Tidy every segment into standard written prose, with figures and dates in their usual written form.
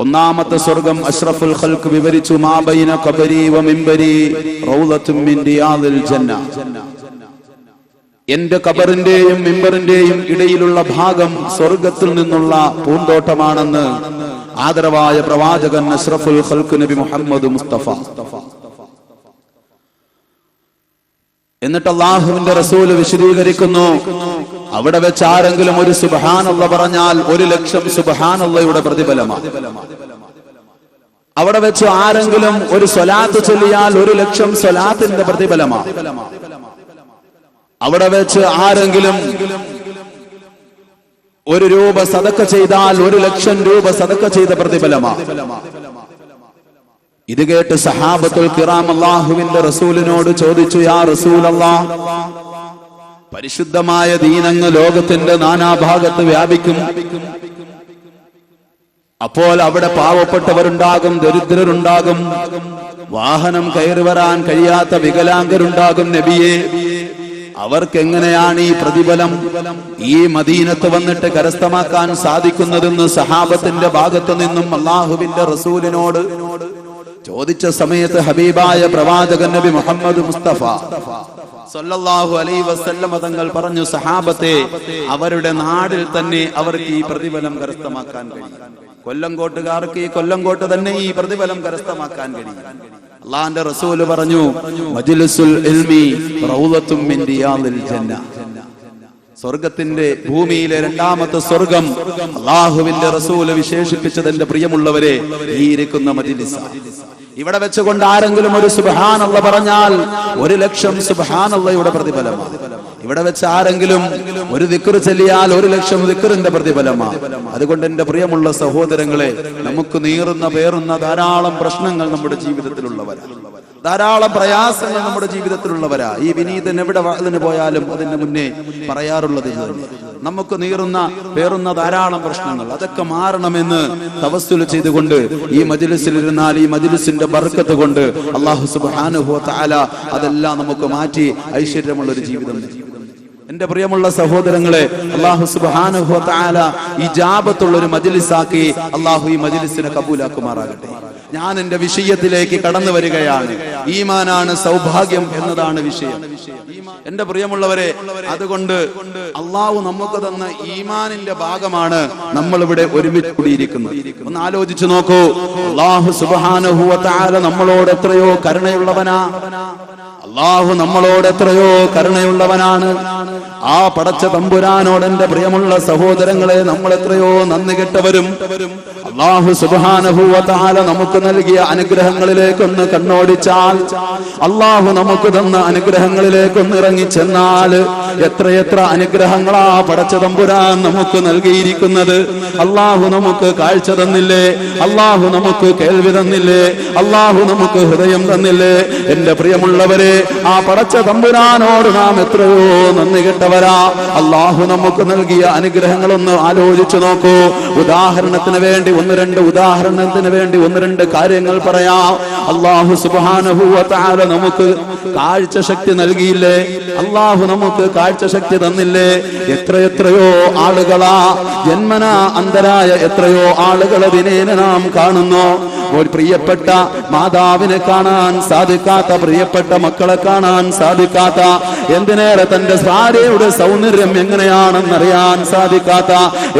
ഒന്നാമത്തെ സ്വർഗം അഷ്റഫുൽ ഖൽഖ് വിവരിച്ചു, മാ ബൈന ഖബരി വ മിംബരി റൗളത്തും മിൻ റിയാദിൽ ജന്ന. എന്റെ ഖബറിന്റെയും മിംബറിന്റെയും ഇടയിലുള്ള ഭാഗം സ്വർഗത്തിൽ നിന്നുള്ള പൂന്തോട്ടമാണെന്ന് ആദരവായ പ്രവാചകൻ അഷ്റഫുൽ ഖൽഖ് നബി മുഹമ്മദ് മുസ്തഫ. എന്നിട്ട് അല്ലാഹുവിന്റെ റസൂൽ വിശദീകരിക്കുന്നു, അവിടെ വെച്ച് ആരെങ്കിലും ഒരു സുബ്ഹാനല്ലാഹ് പറഞ്ഞാൽ 1,00,000 സുബ്ഹാനല്ലാഹയുടെ പ്രതിഫലമാണ്. അവിടെ വെച്ച് ആരെങ്കിലും ഒരു സ്വലാത്ത് ചൊല്ലിയാൽ 1,00,000 സ്വലാത്തിന്റെ പ്രതിഫലമാണ്. അവിടെ വെച്ച് ആരെങ്കിലും 1 രൂപ സദഖ ചെയ്താൽ 1,00,000 രൂപ സദഖ ചെയ്ത പ്രതിഫലമാണ്. ഇത് കേട്ട് സഹാബത്തുൽ കിറാം അല്ലാഹുവിന്റെ റസൂലിനോട് ചോദിച്ചു, യാ റസൂലല്ലാഹ്, പരിശുദ്ധമായ ദീനങ്ങ് ലോകത്തിന്റെ നാനാഭാഗത്ത് വ്യാപിക്കും. അപ്പോൾ അവിടെ പാവപ്പെട്ടവരുണ്ടാകും, ദരിദ്രരുണ്ടാകും, വാഹനം കയറി വരാൻ കഴിയാത്ത വികലാംഗരുണ്ടാകും. നബിയെ, അവർക്കെങ്ങനെയാണ് ഈ പ്രതിഫലം ഈ മദീനത്ത് വന്നിട്ട് കരസ്ഥമാക്കാൻ സാധിക്കുന്നതെന്ന് സഹാബത്തിന്റെ ഭാഗത്തു നിന്നും അല്ലാഹുവിന്റെ റസൂലിനോട് ചോദിച്ച സമയത്ത് ഹബീബായ പ്രവാചകൻ നബി മുഹമ്മദ് മുസ്തഫ സല്ലല്ലാഹു അലൈഹി വസല്ലം തങ്ങൾ പറഞ്ഞു, സഹാബത്തെ, അവരുടെ നാടിൽ തന്നെ അവർക്ക് ഈ പ്രതിഫലം കരസ്ഥമാക്കാൻ കഴിയും. കൊല്ലംകോട്ടുകാർക്ക് ഈ കൊല്ലംകോട്ട് തന്നെ ഈ പ്രതിഫലം കരസ്ഥമാക്കാൻ കഴിയും. അല്ലാഹുവിന്റെ റസൂൽ പറഞ്ഞു, മജ്ലിസുൽ ഇൽമി റൗളത്തും മിൻ റിയാദിൽ ജന്ന. സ്വർഗത്തിന്റെ ഭൂമിയിലെ രണ്ടാമത്തെ സ്വർഗം അല്ലാഹുവിന്റെ റസൂൽ വിശേഷിപ്പിച്ചതിന്റെ പ്രിയമുള്ളവരെ, ഈ ഇരിക്കുന്ന മജ്ലിസ്. ഇവിടെ വെച്ചുകൊണ്ട് ആരെങ്കിലും ഒരു സുബ്ഹാനല്ലാഹ് പറഞ്ഞാൽ 1,00,000 സുബ്ഹാനല്ലാഹയുടെ പ്രതിഫലമാണ്. ഇവിടെ വെച്ച് ആരെങ്കിലും ഒരു ദിക്ർ ചൊല്ലിയാൽ 1,00,000 ദിക്റിന്റെ പ്രതിഫലമാണ്. അതുകൊണ്ട് എന്റെ പ്രിയമുള്ള സഹോദരങ്ങളെ, നമുക്ക് നീറുന്ന പേറുന്ന ധാരാളം പ്രശ്നങ്ങൾ നമ്മുടെ ജീവിതത്തിലുള്ളവരാണ്, ധാരാളം പ്രയാസങ്ങൾ നമ്മുടെ ജീവിതത്തിലുള്ളവരാ. ഈ വിനീതൻ എവിടെ അതിന് പോയാലും അതിന് മുന്നേ പറയാറുള്ളത് നമുക്ക് നീറുന്ന പേറുന്ന ധാരാളം പ്രശ്നങ്ങൾ, അതൊക്കെ മാറണമെന്ന് തവസ്സുൽ ചെയ്തുകൊണ്ട് ഈ മജ്ലിസിൽ ഇരുന്നാൽ ഈ മജ്ലിസിന്റെ ബർക്കത്ത് കൊണ്ട് അല്ലാഹു സുബ്ഹാനഹു വ തആല അതെല്ലാം നമുക്ക് മാറ്റി ഐശ്വര്യമുള്ള ഒരു ജീവിതം. എന്റെ പ്രിയമുള്ള സഹോദരങ്ങളെ, അല്ലാഹു സുബ്ഹാനഹു വ തആല ഇജാബത്തുള്ള ഒരു മജ്ലിസാക്കി അല്ലാഹു ഈ മജ്ലിസിനെ കബൂലാക്കുമാറാകട്ടെ. ഞാൻ എന്റെ വിഷയത്തിലേക്ക് കടന്നു വരികയാണ്. ഈമാനാണ് സൗഭാഗ്യം എന്നതാണ് വിഷയം. എന്റെ പ്രിയമുള്ളവരെ, അതുകൊണ്ട് അള്ളാഹു നമുക്ക് തന്ന ഈമാനിന്റെ ഭാഗമാണ് നമ്മൾ ഇവിടെ ഒരുമിച്ച് കൂടിയിരിക്കുന്നത്. ഒന്ന് ആലോചിച്ചു നോക്കൂ, അല്ലാഹു സുബ്ഹാനഹു വ തആല നമ്മളോട് എത്രയോ കരുണയുള്ളവനാ. അല്ലാഹു നമ്മളോട് എത്രയോ കരുണയുള്ളവനാണ്. ആ പടച്ച തമ്പുരാനോട് എന്റെ പ്രിയമുള്ള സഹോദരങ്ങളെ, നമ്മൾ എത്രയോ നന്ദി കെട്ടവരും. അല്ലാഹു സുബ്ഹാനഹു വ തആല നമുക്ക് നൽകിയ അനുഗ്രഹങ്ങളിലേക്കൊന്ന് കണ്ണോടിച്ചാൽ, അല്ലാഹു നമുക്ക് തന്ന അനുഗ്രഹങ്ങളിലേക്കൊന്ന് ഇറങ്ങിച്ചെന്നാൽ, എത്രയെത്ര അനുഗ്രഹങ്ങളാ പടച്ച തമ്പുരാൻ നമുക്ക് നൽകിയിരിക്കുന്നത്. അല്ലാഹു നമുക്ക് കാഴ്ച തന്നില്ലേ? അല്ലാഹു നമുക്ക് കേൾവി തന്നില്ലേ? അല്ലാഹു നമുക്ക് ഹൃദയം തന്നില്ലേ? എന്റെ പ്രിയമുള്ളവരെ, ആ പടച്ച തമ്പുരാനോട് നാം എത്രയോ നന്ദി കെട്ടവരാ. അല്ലാഹു നമുക്ക് നൽകിയ അനുഗ്രഹങ്ങളൊന്ന് ആലോചിച്ചു നോക്കൂ. ഉദാഹരണത്തിന് വേണ്ടി ഒന്ന് രണ്ട് കാര്യങ്ങൾ പറയാം. അല്ലാഹു സുബ്ഹാനഹു വ തആല നമുക്ക് കാഴ്ച ശക്തി നൽകിയില്ലേ? അല്ലാഹു നമുക്ക് കാഴ്ച ശക്തി തന്നില്ലേ? എത്രയോ ആളുകളാ ജന്മനാ അന്ധരായ എത്രയോ ആളുകളെ ദിനേന നാം കാണുന്നു. ഒരു പ്രിയപ്പെട്ട മാതാവിനെ കാണാൻ സാധിക്കാത്ത, പ്രിയപ്പെട്ട മക്കളെ കാണാൻ സാധിക്കാത്ത, എന്തിനേറെ തന്റെ ഭാര്യയുടെ സൗന്ദര്യം എങ്ങനെയാണെന്നറിയാൻ സാധിക്കാത്ത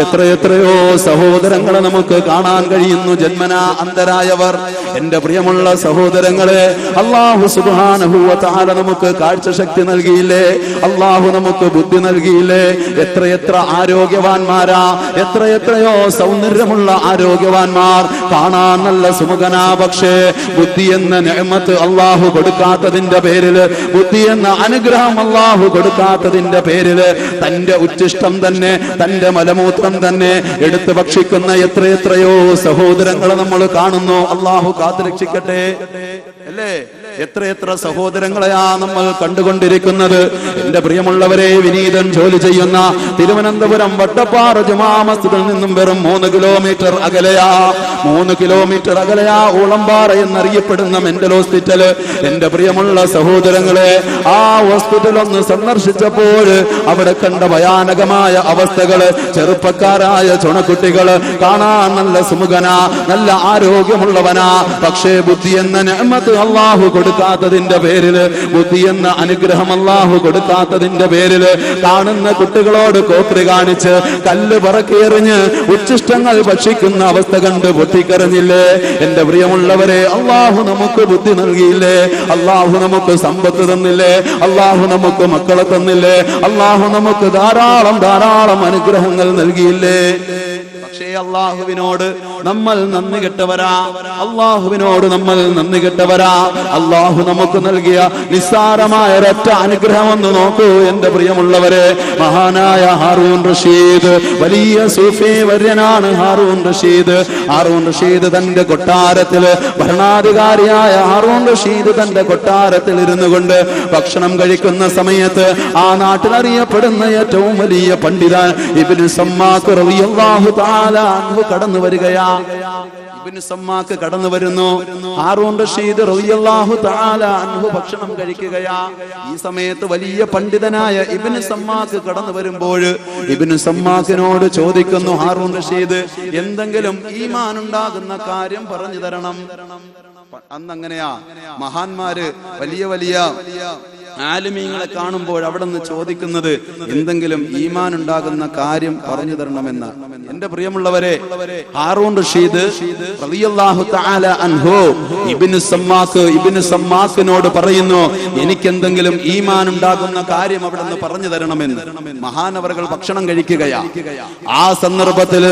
എത്രയോ സഹോദരങ്ങളെ നമുക്ക് കാണാൻ കഴിയുന്നു, ജന്മനാ അന്ധരായവർ. എന്റെ പ്രിയമുള്ള സഹോദരങ്ങളെ, അല്ലാഹു സുബ്ഹാനഹു വ തആല നമുക്ക് കാഴ്ച ശക്തി നൽകിയില്ലേ? അല്ലാഹു നമുക്ക് ബുദ്ധി നൽകിയില്ലേ? എത്രയെത്ര ആരോഗ്യവാന്മാരാ, എത്രയോ സൗന്ദര്യമുള്ള ആരോഗ്യവാന്മാർ, കാണാൻ നല്ല സുമുഖനാ. പക്ഷേ ബുദ്ധി എന്ന നിഅമത്ത് അല്ലാഹു കൊടുക്കാത്തതിന്റെ പേരില്, ബുദ്ധി എന്ന അനുഗ്രഹം അല്ലാഹു കൊടുക്കാത്തതിന്റെ പേരില് തന്റെ ഉച്ഛിഷ്ടം തന്നെ, തന്റെ മലമൂത്രം തന്നെ എടുത്ത് ഭക്ഷിക്കുന്ന എത്രയോ സഹോദരങ്ങളെ നമ്മൾ കാണുന്നു. അല്ലാഹു കാത്തുരക്ഷിക്കട്ടെ, അല്ലേ? എത്രയെത്ര സഹോദരങ്ങളെയാ നമ്മൾ കണ്ടുകൊണ്ടിരിക്കുന്നത്. എന്റെ പ്രിയമുള്ളവരെ, വിനീതൻ ജോലി ചെയ്യുന്ന തിരുവനന്തപുരം വട്ടപ്പാറ ജുമാ മസ്ജിദിൽ നിന്നും വെറും 3 കിലോമീറ്റർ അകലെയാ 3 കിലോമീറ്റർ അകലെയാ ഊളംപാറ എന്നറിയപ്പെടുന്ന മെന്റൽ ഹോസ്പിറ്റല്. എന്റെ പ്രിയമുള്ള സഹോദരങ്ങളെ, ആ ഹോസ്പിറ്റൽ ഒന്ന് സന്ദർശിച്ചപ്പോൾ അവിടെ കണ്ട ഭയാനകമായ അവസ്ഥകള്. ചെറുപ്പക്കാരായ ചുണക്കുട്ടികള്, കാണാൻ നല്ല സുമുഖനാ, നല്ല ആരോഗ്യമുള്ളവനാ. പക്ഷേ ബുദ്ധി എന്ന നിഅമത്ത് അല്ലാഹു കൊടുക്കാത്തതിന്റെ പേരില്, ബുദ്ധി എന്ന അനുഗ്രഹം അല്ലാഹു കൊടുക്കാത്തതിന്റെ പേരില് കാണുന്ന കുട്ടികളോട് കോപ്രി കാണിച്ച് കല്ല് പറക്കിയെറിഞ്ഞ് ഉച്ഛിഷ്ടങ്ങൾ ഭക്ഷിക്കുന്ന അവസ്ഥ കണ്ട് പൊട്ടിക്കരഞ്ഞില്ലേ? എന്റെ പ്രിയമുള്ളവരെ, അല്ലാഹു നമുക്ക് ബുദ്ധി നൽകിയില്ലേ? അല്ലാഹു നമുക്ക് സമ്പത്ത് തന്നില്ലേ? അല്ലാഹു നമുക്ക് മക്കളെ തന്നില്ലേ? അല്ലാഹു നമുക്ക് ധാരാളം അനുഗ്രഹങ്ങൾ നൽകിയില്ലേ? പക്ഷേ അല്ലാഹുവിനോട് നമ്മൾ നന്ദി കെട്ടവരാ. അല്ലാഹുവിനോട് നമ്മൾ നന്ദി കെട്ടവരാ. അല്ലാഹു നമുക്ക് നൽകിയ നിസ്സാരമായ ഒരൊറ്റ അനുഗ്രഹം ഒന്ന് നോക്കൂ എന്റെ പ്രിയമുള്ളവരെ. മഹാനായ ഹാറൂൻ റഷീദ്, വലിയ സൂഫി വര്യനാണ് ഹാറൂൻ റഷീദ്. ഹാറൂൻ റഷീദ് തന്റെ കൊട്ടാരത്തില്, ഭരണാധികാരിയായ ഹാറൂൻ റഷീദ് തന്റെ കൊട്ടാരത്തിൽ ഇരുന്നു കൊണ്ട് ഭക്ഷണം കഴിക്കുന്ന സമയത്ത് ആ നാട്ടിൽ അറിയപ്പെടുന്ന ഏറ്റവും വലിയ പണ്ഡിതൻ ഇബ്നു സമ്മാക്ക് റളിയല്ലാഹു തആല അൻഹു കടന്നു വരികയാ. ഇബ്നു സമ്മാക്ക് കടന്നു വരുന്നു. ഹാറൂൻ റഷീദ് റളിയല്ലാഹു തആല അൻഹു ഭക്ഷണം കഴിക്കുകയാ. ഈ സമയത്ത് വലിയ പണ്ഡിതനായ ഇബ്നു സമ്മാക്ക് കടന്നു വരുമ്പോൾ ഇബ്നു സമ്മാക്കിനോട് ചോദിക്കുന്നു ഹാറൂൻ റഷീദ്, എന്തെങ്കിലും ഈമാൻ ഉണ്ടാകുന്ന കാര്യം പറഞ്ഞു തരണം. അന്നങ്ങനെയാ മഹാന്മാര് വലിയ ആലിമീങ്ങളെ കാണുമ്പോൾ അവിടെ നിന്ന് ചോദിക്കുന്നത് എന്തെങ്കിലും ഈമാൻ ഉണ്ടാകുന്ന കാര്യം പറഞ്ഞു തരണമെന്ന. എന്റെ പ്രിയമുള്ളവരെ, ഹാറൂൻ റഷീദ് റളിയല്ലാഹു തആല അൻഹു ഇബ്നു സമ്മാക്കിനോട് പറയുന്നു, എനിക്കെന്തെങ്കിലും ഈമാൻ ഉണ്ടാകുന്ന കാര്യം അവിടെ നിന്ന് പറഞ്ഞു തരണമെന്ന്. മഹാനവറുകൾ ഭക്ഷണം കഴിക്കുകയാ. ആ സന്ദർഭത്തിൽ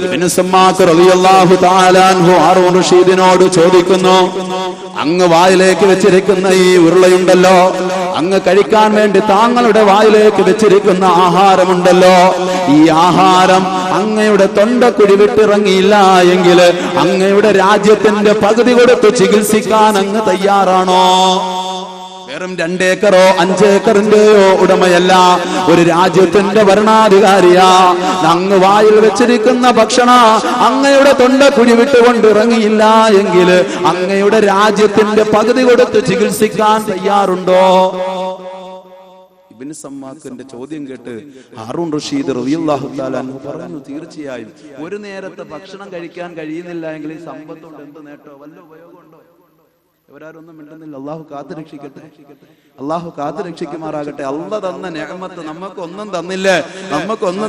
ഇബ്നു സമ്മാക്ക് റളിയല്ലാഹു തആല അൻഹു ഹാറൂൻ റഷീദിനോട് ചോദിക്കുന്നു, അങ്ങ് വായിലേക്ക് വെച്ചിരിക്കുന്ന ഈ ഉരുളയുണ്ടല്ലോ, അങ്ങ് കഴിക്കാൻ വേണ്ടി താങ്കളുടെ വായിലേക്ക് വെച്ചിരിക്കുന്ന ആഹാരമുണ്ടല്ലോ, ഈ ആഹാരം അങ്ങയുടെ തൊണ്ടക്കുഴി വിട്ടിറങ്ങിയില്ല എങ്കിൽ അങ്ങയുടെ രാജ്യത്തിന്റെ പകുതി കൊടുത്ത് ചികിത്സിക്കാൻ അങ്ങ് തയ്യാറാണോ? വെറും 2 ഏക്കറോ 5 ഏക്കറിന്റെയോ ഉടമയല്ല, ഒരു രാജ്യത്തിന്റെ ഭരണാധികാരിയാ. അങ്ങ് വായിൽ വെച്ചിരിക്കുന്ന ഭക്ഷണ അങ്ങയുടെ തൊണ്ടക്കുഴി വിട്ടുകൊണ്ട് ഇറങ്ങിയില്ല എങ്കിൽ അങ്ങയുടെ രാജ്യത്തിന്റെ പകുതി കൊടുത്ത് ചികിത്സിക്കാൻ തയ്യാറുണ്ടോ? ഇബ്നു സമ്മാക്കിന്റെ ചോദ്യം കേട്ട് ഹാറൂൻ റഷീദ് റളിയല്ലാഹു തആല അൻഹു പറഞ്ഞു, തീർച്ചയായും ഒരു നേരത്തെ ഭക്ഷണം കഴിക്കാൻ കഴിയുന്നില്ല എങ്കിൽ ഈ സമ്പത്തുകൊണ്ട് എന്ത് നേട്ടോ, വല്ല ഉപയോഗമുണ്ടോ? ഇവരാരൊന്നും മിണ്ടുന്നില്ല. അള്ളാഹു കാത്തു രക്ഷിക്കട്ടെ, അള്ളാഹു കാത്തു രക്ഷിക്കുമാറാകട്ടെ. അള്ളാഹ് തന്ന നിഅമത്ത് നമുക്കൊന്നും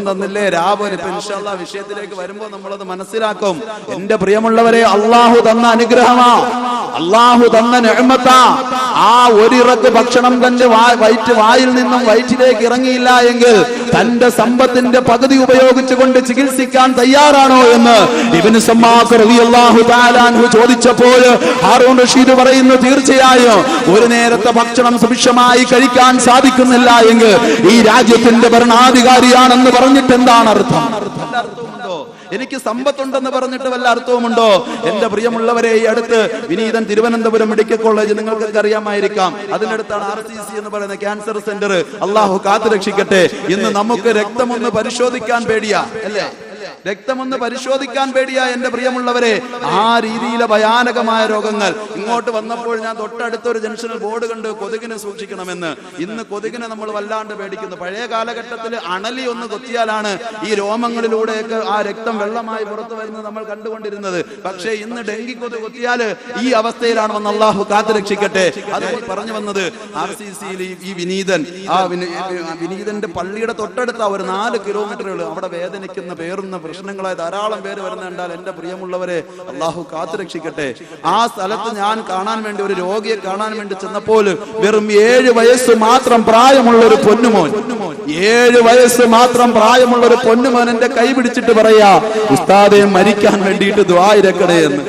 തന്നില്ലേ? രാവിലെ ഇൻഷാ അല്ലാഹ് വിഷയത്തിലേക്ക് വരുമ്പോൾ നമ്മളത് മനസ്സിലാക്കും. എന്റെ പ്രിയമുള്ളവരെ, അള്ളാഹു തന്ന അനുഗ്രഹമാ, അള്ളാഹു തന്ന നിഅമത്താ. ആ ഒരിറക്ക് ഭക്ഷണം തന്റെ വായിൽ നിന്നും വയറ്റിലേക്ക് ഇറങ്ങിയില്ല എങ്കിൽ തന്റെ സമ്പത്തിന്റെ പകുതി ഉപയോഗിച്ചുകൊണ്ട് ചികിത്സിക്കാൻ തയ്യാറാണോ എന്ന് ഇബ്നു സമ്മാക്ക് റളിയല്ലാഹു തആല അൻഹു ചോദിച്ചപ്പോൾ ഹാറൂൻ റഷീദ് പറയുന്നു, തീർച്ചയായും ഒരു നേരത്തെ ഭക്ഷണം സുഭിക്ഷമായി കഴിക്കാൻ സാധിക്കുന്നില്ല എങ്കിൽ ഈ രാജ്യത്തിന്റെ ഭരണാധികാരിയാണെന്ന് പറഞ്ഞിട്ട് എന്താണ് അർത്ഥം? അർത്ഥമുണ്ടോ? എനിക്ക് സമ്പത്തുണ്ടെന്ന് പറഞ്ഞിട്ട് വല്ല അർത്ഥവുമുണ്ടോ? എന്റെ പ്രിയമുള്ളവരെ, ഈ അടുത്ത് വിനീതൻ തിരുവനന്തപുരം മെഡിക്കൽ കോളേജ് നിങ്ങൾക്കൊക്കെ അറിയാമായിരിക്കാം, അതിനടുത്താണ് RCC എന്ന് പറയുന്ന ക്യാൻസർ സെന്റർ. അള്ളാഹു കാത്തു രക്ഷിക്കട്ടെ. ഇന്ന് നമുക്ക് രക്തമൊന്ന് പരിശോധിക്കാൻ പേടിയാ, അല്ലേ? രക്തമൊന്ന് പരിശോധിക്കാൻ പേടിയാ എന്റെ പ്രിയമുള്ളവരെ. ആ രീതിയിലെ ഭയാനകമായ രോഗങ്ങൾ. ഇങ്ങോട്ട് വന്നപ്പോൾ ഞാൻ തൊട്ടടുത്തൊരു ജംഗ്ഷനിൽ ബോർഡ് കണ്ട് കൊതുകിനെ സൂക്ഷിക്കണമെന്ന്. ഇന്ന് കൊതുകിനെ നമ്മൾ വല്ലാണ്ട് പേടിക്കുന്നു. പഴയ കാലഘട്ടത്തിൽ അണലി ഒന്ന് കൊത്തിയാലാണ് ഈ രോമങ്ങളിലൂടെയൊക്കെ ആ രക്തം വെള്ളമായി പുറത്തു വരുന്നത് നമ്മൾ കണ്ടുകൊണ്ടിരുന്നത്. പക്ഷേ ഇന്ന് ഡെങ്കി കൊതുക് കൊത്തിയാൽ ഈ അവസ്ഥയിലാണ് വന്ന് അള്ളാഹു കാത്തു രക്ഷിക്കട്ടെ. അത് പറഞ്ഞു വന്നത് RCCയിൽ ഈ വിനീതന്റെ പള്ളിയുടെ തൊട്ടടുത്ത ഒരു 4 കിലോമീറ്ററുകൾ അവിടെ വേദനിക്കുന്ന പേറുന്ന പ്രശ്നങ്ങളായ ധാരാളം പേര് വരുന്ന കണ്ടാൽ എന്റെ പ്രിയമുള്ളവരെ, അള്ളാഹു കാത്തു രക്ഷിക്കട്ടെ. ആ സ്ഥലത്ത് ഞാൻ കാണാൻ വേണ്ടി, ഒരു രോഗിയെ കാണാൻ വേണ്ടി ചെന്നപ്പോൾ വെറും 7 വയസ്സ് മാത്രം പ്രായമുള്ള ഒരു പൊന്നുമോൻ, 7 വയസ്സ് മാത്രം പ്രായമുള്ള ഒരു പൊന്നുമോൻ എന്റെ കൈ പിടിച്ചിട്ട് പറയാ, ഉസ്താദെ മരിക്കാൻ വേണ്ടിയിട്ട് ദുആ ഇരക്കണേ എന്ന്.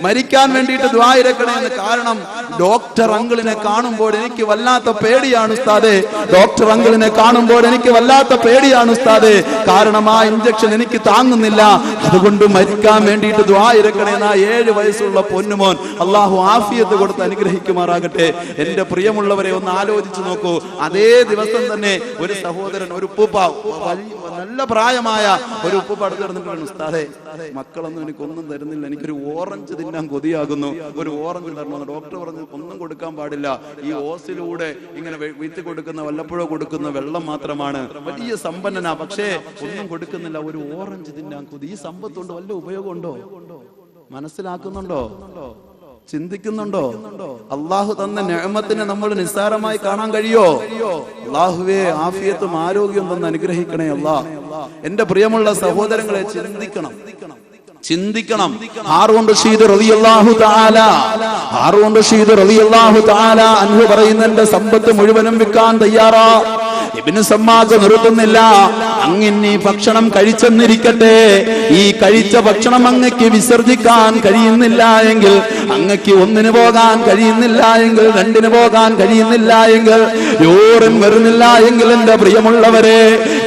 മരിക്കാൻ വേണ്ടിയിട്ട് ദുആ ഇരക്കണേന്ന്. കാരണം ഡോക്ടർ അങ്കിളിനെ കാണുമ്പോൾ എനിക്ക് വല്ലാത്ത പേടിയാണ് ഉസ്താദേ. ഡോക്ടർ അങ്കിളിനെ കാണുമ്പോൾ എനിക്ക് വല്ലാത്ത പേടിയാണ് ഉസ്താദേ. കാരണം ആ ഇഞ്ചക്ഷൻ എനിക്ക് താങ്ങുന്നില്ല. അതുകൊണ്ട് മരിക്കാൻ വേണ്ടിയിട്ട് ദുആ ഇരക്കണേന്ന് ആ 7 വയസ്സുള്ള പൊന്നുമോൻ അള്ളാഹു ആഫിയത്ത് കൊടുത്ത് അനുഗ്രഹിക്കുമാറാകട്ടെ. എന്റെ പ്രിയമുള്ളവരെ, ഒന്ന് ആലോചിച്ചു നോക്കൂ. അതേ ദിവസം തന്നെ ഒരു സഹോദരൻ, ഒരു ഉപ്പൂപ്പ, നല്ല പ്രായമായ ഒരു ഉപ്പൂപ്പ അടുത്ത് കിടന്നിട്ട്, ഉസ്താദേ മക്കളൊന്നും എനിക്കൊന്നും തരുന്നില്ല, എനിക്കൊരു ഓറഞ്ച് തിന്നാൻ കൊതിയാകുന്നു, ഒരു ഓറഞ്ച് തരണമെന്ന്. ഡോക്ടർ പറഞ്ഞു ഒന്നും കൊടുക്കാൻ പാടില്ല, ഈ ഓസിലൂടെ ഇങ്ങനെ വീട്ടിൽ കൊടുക്കുന്ന വല്ലപ്പോഴോ കൊടുക്കുന്ന വെള്ളം മാത്രമാണ്. വലിയ സമ്പന്നനാ, പക്ഷേ ഒന്നും കൊടുക്കുന്നില്ല, ഒരു ഓറഞ്ച് തിന്നാൻ കൊതി. ഈ സമ്പത്തുകൊണ്ട് വല്ല ഉപയോഗമുണ്ടോ? മനസ്സിലാക്കുന്നുണ്ടോ? ചിന്തിക്കുന്നുണ്ടോ? അള്ളാഹു തന്ന നിഅമത്തിനെ നമ്മൾ നിസ്സാരമായി കാണാൻ കഴിയോ? അള്ളാഹുവേ ആഫിയത്തും ആരോഗ്യം തന്ന് അനുഗ്രഹിക്കണേ അല്ലാഹ്. എന്റെ പ്രിയമുള്ള സഹോദരങ്ങളെ, ചിന്തിക്കണം. ഹാറൂൻ റഷീദ് റളിയല്ലാഹു തആല അൻഹു പറയുന്ന, എന്റെ സമ്പത്ത് മുഴുവനും വിൽക്കാൻ തയ്യാറാ. ഇബ്നു സമ്മാക്ക് നിർത്തുന്നില്ല. അങ്ങ് ഭക്ഷണം കഴിച്ചെന്നിരിക്കട്ടെ, ഈ കഴിച്ച ഭക്ഷണം അങ്ങക്ക് വിസർജിക്കാൻ കഴിയുന്നില്ല എങ്കിൽ, അങ്ങക്ക് 1 പോകാൻ കഴിയുന്നില്ല എങ്കിൽ, 2 പോകാൻ കഴിയുന്നില്ല എങ്കിൽ, യൂറിൻ വരുന്നില്ല എങ്കിൽ, എന്റെ പ്രിയമുള്ളവരെ,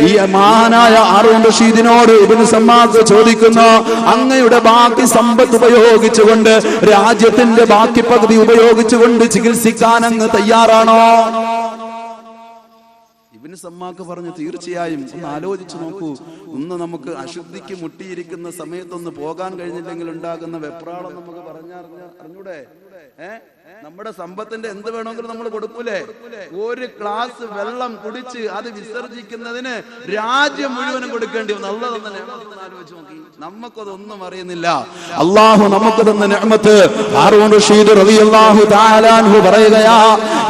ഈ മഹാനായ ഹാറൂൻ റഷീദിനോട് ഇബ്നു സമ്മാക്ക് ചോദിക്കുന്നു, അങ്ങയുടെ ബാക്കി സമ്പത്ത് ഉപയോഗിച്ചുകൊണ്ട്, രാജ്യത്തിന്റെ ബാക്കി പകുതി ഉപയോഗിച്ചുകൊണ്ട് ചികിത്സിക്കാൻ അങ്ങ് തയ്യാറാണോ? ഇബ്നു സമ്മാക്ക് പറഞ്ഞു, തീർച്ചയായും. ഒന്ന് ആലോചിച്ചു നോക്കൂ. ഒന്ന് നമുക്ക് അശുദ്ധിക്ക് മുട്ടിയിരിക്കുന്ന സമയത്തൊന്ന് പോകാൻ കഴിഞ്ഞില്ലെങ്കിൽ ഉണ്ടാകുന്ന വെപ്രാളം നമുക്ക് അറിഞ്ഞൂടെ? നമ്മുടെ സമ്പത്തിന്റെ എന്ത് വേണമെങ്കിലും നമ്മൾ കൊടുക്കൂലേ? ഒരു ഗ്ലാസ് വെള്ളം കുടിച്ച് അത് വിസർജിക്കുന്നതിന് രാജ്യം മുഴുവനും കൊടുക്കേണ്ടി വന്നു. അല്ലാഹു തന്ന നിഅമത്ത് ആലോചിച്ച് നോക്കി. നമുക്കതൊന്നും അറിയുന്നില്ല. അള്ളാഹു നമുക്ക് തന്ന നിഅമത്ത്. ഹാറൂൻ റഷീദ് റളിയല്ലാഹു തആല അൻഹു പറയുകയാ,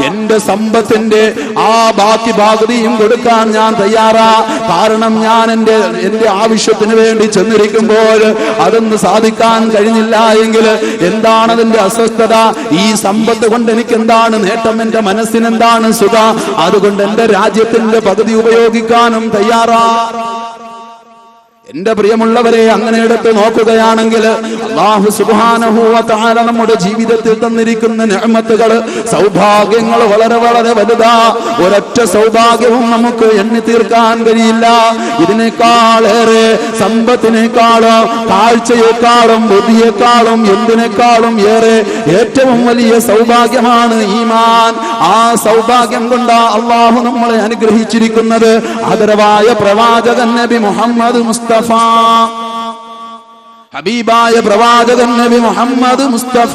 എന്റെ സമ്പത്തിന്റെ ആ ബാക്കി ഭാഗതിയും കൊടുക്കാൻ ഞാൻ തയ്യാറാ. കാരണം ഞാൻ എന്റെ ആവശ്യത്തിന് വേണ്ടി ചെന്നിരിക്കുമ്പോൾ അതൊന്ന് സാധിക്കാൻ കഴിഞ്ഞില്ല എങ്കിൽ എന്താണ് അതിന്റെ അസ്വസ്ഥത? ഈ സമ്പത്ത് കൊണ്ട് എനിക്ക് എന്താണ് നേട്ടം? എന്റെ മനസ്സിനെന്താണ് സുഖം? അതുകൊണ്ട് എന്റെ രാജ്യത്തിന്റെ പകുതി ഉപയോഗിക്കാനും തയ്യാറാ. എന്റെ പ്രിയമുള്ളവരെ, അങ്ങനെ എടുത്ത് നോക്കുകയാണെങ്കിൽ അല്ലാഹു സുബ്ഹാനഹു വ തആല നമ്മുടെ ജീവിതത്തിൽ തന്നിരിക്കുന്ന നിഅമത്തുകൾ, സൗഭാഗ്യങ്ങൾ വളരെ വളരെ വലുതാ. ഒരൊറ്റ സൗഭാഗ്യവും നമുക്ക് എണ്ണി തീർക്കാൻ കഴിയില്ല. ഇതിനേക്കാളേറെ, സമ്പത്തിനേക്കാളും കാഴ്ചയെക്കാളും ബുദ്ധിയെക്കാളും എന്തിനേക്കാളും ഏറെ ഏറ്റവും വലിയ സൗഭാഗ്യമാണ് ഈമാൻ. ആ സൗഭാഗ്യം കൊണ്ട് അല്ലാഹു നമ്മളെ അനുഗ്രഹിച്ചിരിക്കുന്നത്. ആദരവായ പ്രവാചകൻ നബി മുഹമ്മദ് മുസ്തഫ, ഹബീബായ പ്രവാചകൻ നബി മുഹമ്മദ് മുസ്തഫ,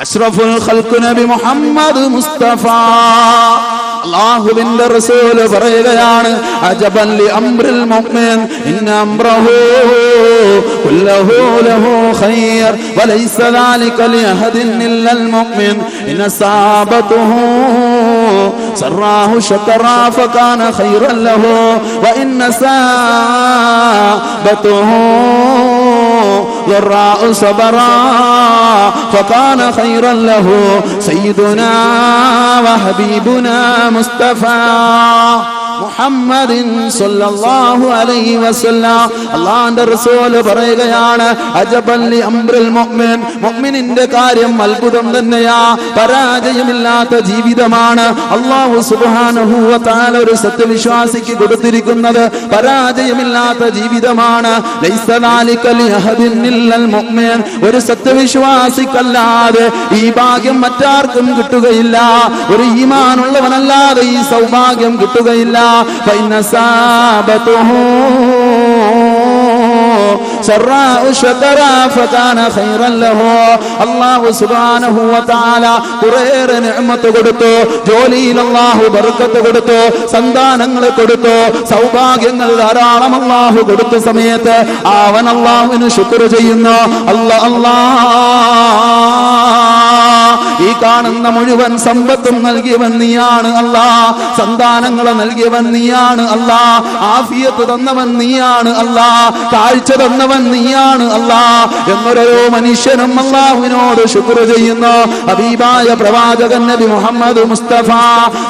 അഷ്റഫുൽ ഖൽഖ് നബി മുഹമ്മദ് മുസ്തഫ. അല്ലാഹുവിന്റെ റസൂൽ പറയുകയാണ്, അജബൻ ലി അംറിൽ മുഅ്മിൻ ഇന്ന അംറഹു കുല്ലഹു ലഹു ഖൈർ വലൈസ ദാലിക ലി അഹദിൻ ഇല്ലൽ മുഅ്മിൻ ഇൻ അസാബതുഹു സറാഹു ശകറാ ഫകാന ഖൈറൻ ലഹു വഇൻ അസാബതുഹു ضراء صبرا فكان خيرا له سيدنا وحبيبنا مصطفى മുഹമ്മദിൻ സല്ലല്ലാഹു അലൈഹി വസല്ലം. അല്ലാഹുവിന്റെ റസൂൽ പറയുകയാണ്, അജബൻ ലി അംറിൽ മുഅ്മിൻ, മുഅ്മിനിന്റെ കാര്യം അത്ഭുതം തന്നെയാ. പരാജയമില്ലാത്ത ജീവിതമാണ് അല്ലാഹു സുബ്ഹാനഹു വ തആല ഒരു സത്യവിശ്വാസിക്ക് കൊടുത്തിരിക്കുന്നത്. പരാജയമില്ലാത്ത ജീവിതമാണ്. ലൈസ ദാലിക ലി അഹദിൻ ഇല്ലൽ മുഅ്മിൻ, ഒരു സത്യവിശ്വാസിക്കല്ലാതെ ഈ ഭാഗ്യം മറ്റാർക്കും കിട്ടുകയില്ല. ഒരു ഈമാനുള്ളവനല്ലാതെ ഈ സൗഭാഗ്യം കിട്ടുകയില്ല. فإن أصابته سراء شكرا فكان خيرا له. അല്ലാഹു സുബ്ഹാനഹു വ തആല കുറേയേറെ നിഅമത്ത് കൊടുത്തു. ജോലിയിൽ അല്ലാഹു ബർക്കത്ത് കൊടുത്തു, സന്താനങ്ങളെ കൊടുത്തു, സൗഭാഗ്യങ്ങൾ ധാരാളം അല്ലാഹു കൊടുത്ത സമയത്ത് അവൻ അല്ലാഹുവിന് ശുക്ർ ചെയ്യുന്നു. ഈ കാണുന്ന മുഴുവൻ സമ്പത്തും നൽകിയവൻ നീയാണ് അല്ലാ, സന്താനങ്ങളെ നൽകിയവൻ നീയാണ് അല്ലാ, ആഫിയത്ത് തന്നവൻ നീയാണ് അല്ലാ, കാഴ്ച തന്നവൻ നീയാണ് അല്ലാ എന്നോരോ മനുഷ്യനും അല്ലാഹുവിനോട് ശുക്ർ ചെയ്യുന്നു. ഹബീബായ പ്രവാചകൻ നബി മുഹമ്മദ് മുസ്തഫ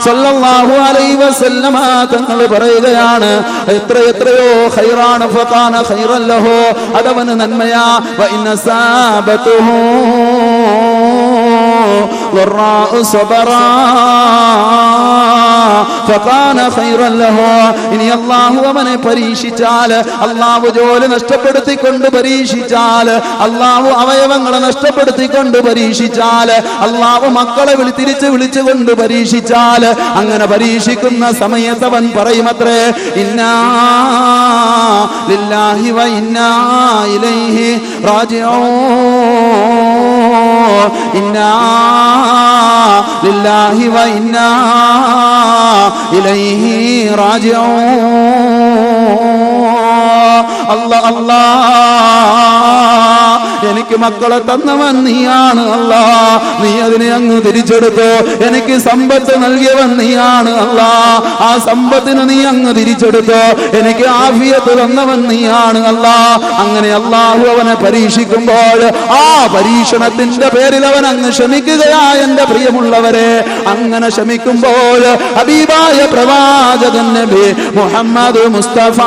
സല്ലല്ലാഹു അലൈഹി വസല്ലമ തങ്ങൾ പറയുകയാണ്, എത്രയോ ഖൈറാണ് ഫകാന ഖൈറൻ ലഹു, അതവന് നന്മയാ. വ ഇന്ന സാബതുഹു ضراء صبرا فكان خيرا له. ഇനി അല്ലാഹു അവനെ പരീക്ഷിച്ചാൽ, അല്ലാഹു ജോലി നഷ്ടപ്പെടുത്തിക്കൊണ്ട് പരീക്ഷിച്ചാൽ, അല്ലാഹു അവയവങ്ങളെ നഷ്ടപ്പെടുത്തിക്കൊണ്ട് പരീക്ഷിച്ചാൽ, അല്ലാഹു മക്കളെ തിരിച്ച് വിളിച്ചുകൊണ്ട് പരീക്ഷിച്ചാൽ, അങ്ങനെ പരീക്ഷിക്കുന്ന സമയത്ത് അവൻ പറയുമത്രേ, ഇന്നാ ലില്ലാഹി വ ഇന്നാ ഇലൈഹി റാജിഊൻ, ഇന്നാ ലില്ലാഹി വ ഇന്നാ ഇലൈഹി റാജിഊൻ. അല്ലാ അല്ലാ, എനിക്ക് മക്കളെ തന്നവൻ നീയാണ് അല്ലാ, നീ അതിനെ അങ്ങ് തിരിച്ചെടുത്തോ. എനിക്ക് സമ്പത്ത് നൽകിയവൻ നീയാണ് അല്ലാ, ആ സമ്പത്തിന് നീ അങ്ങ് തിരിച്ചെടുത്തോ. എനിക്ക് ആഫിയത്ത് തന്നവൻ നീയാണ് അല്ലാ. അങ്ങനെ അല്ലാഹു അവനെ പരീക്ഷിക്കുമ്പോൾ ആ പരീക്ഷണത്തിന്റെ പേരിൽ അവൻ അങ്ങ് ക്ഷമിക്കുകയാ. എന്റെ പ്രിയമുള്ളവരെ, അങ്ങനെ ക്ഷമിക്കുമ്പോൾ ഹബീബായ പ്രവാചകൻ നബി മുഹമ്മദ് മുസ്തഫ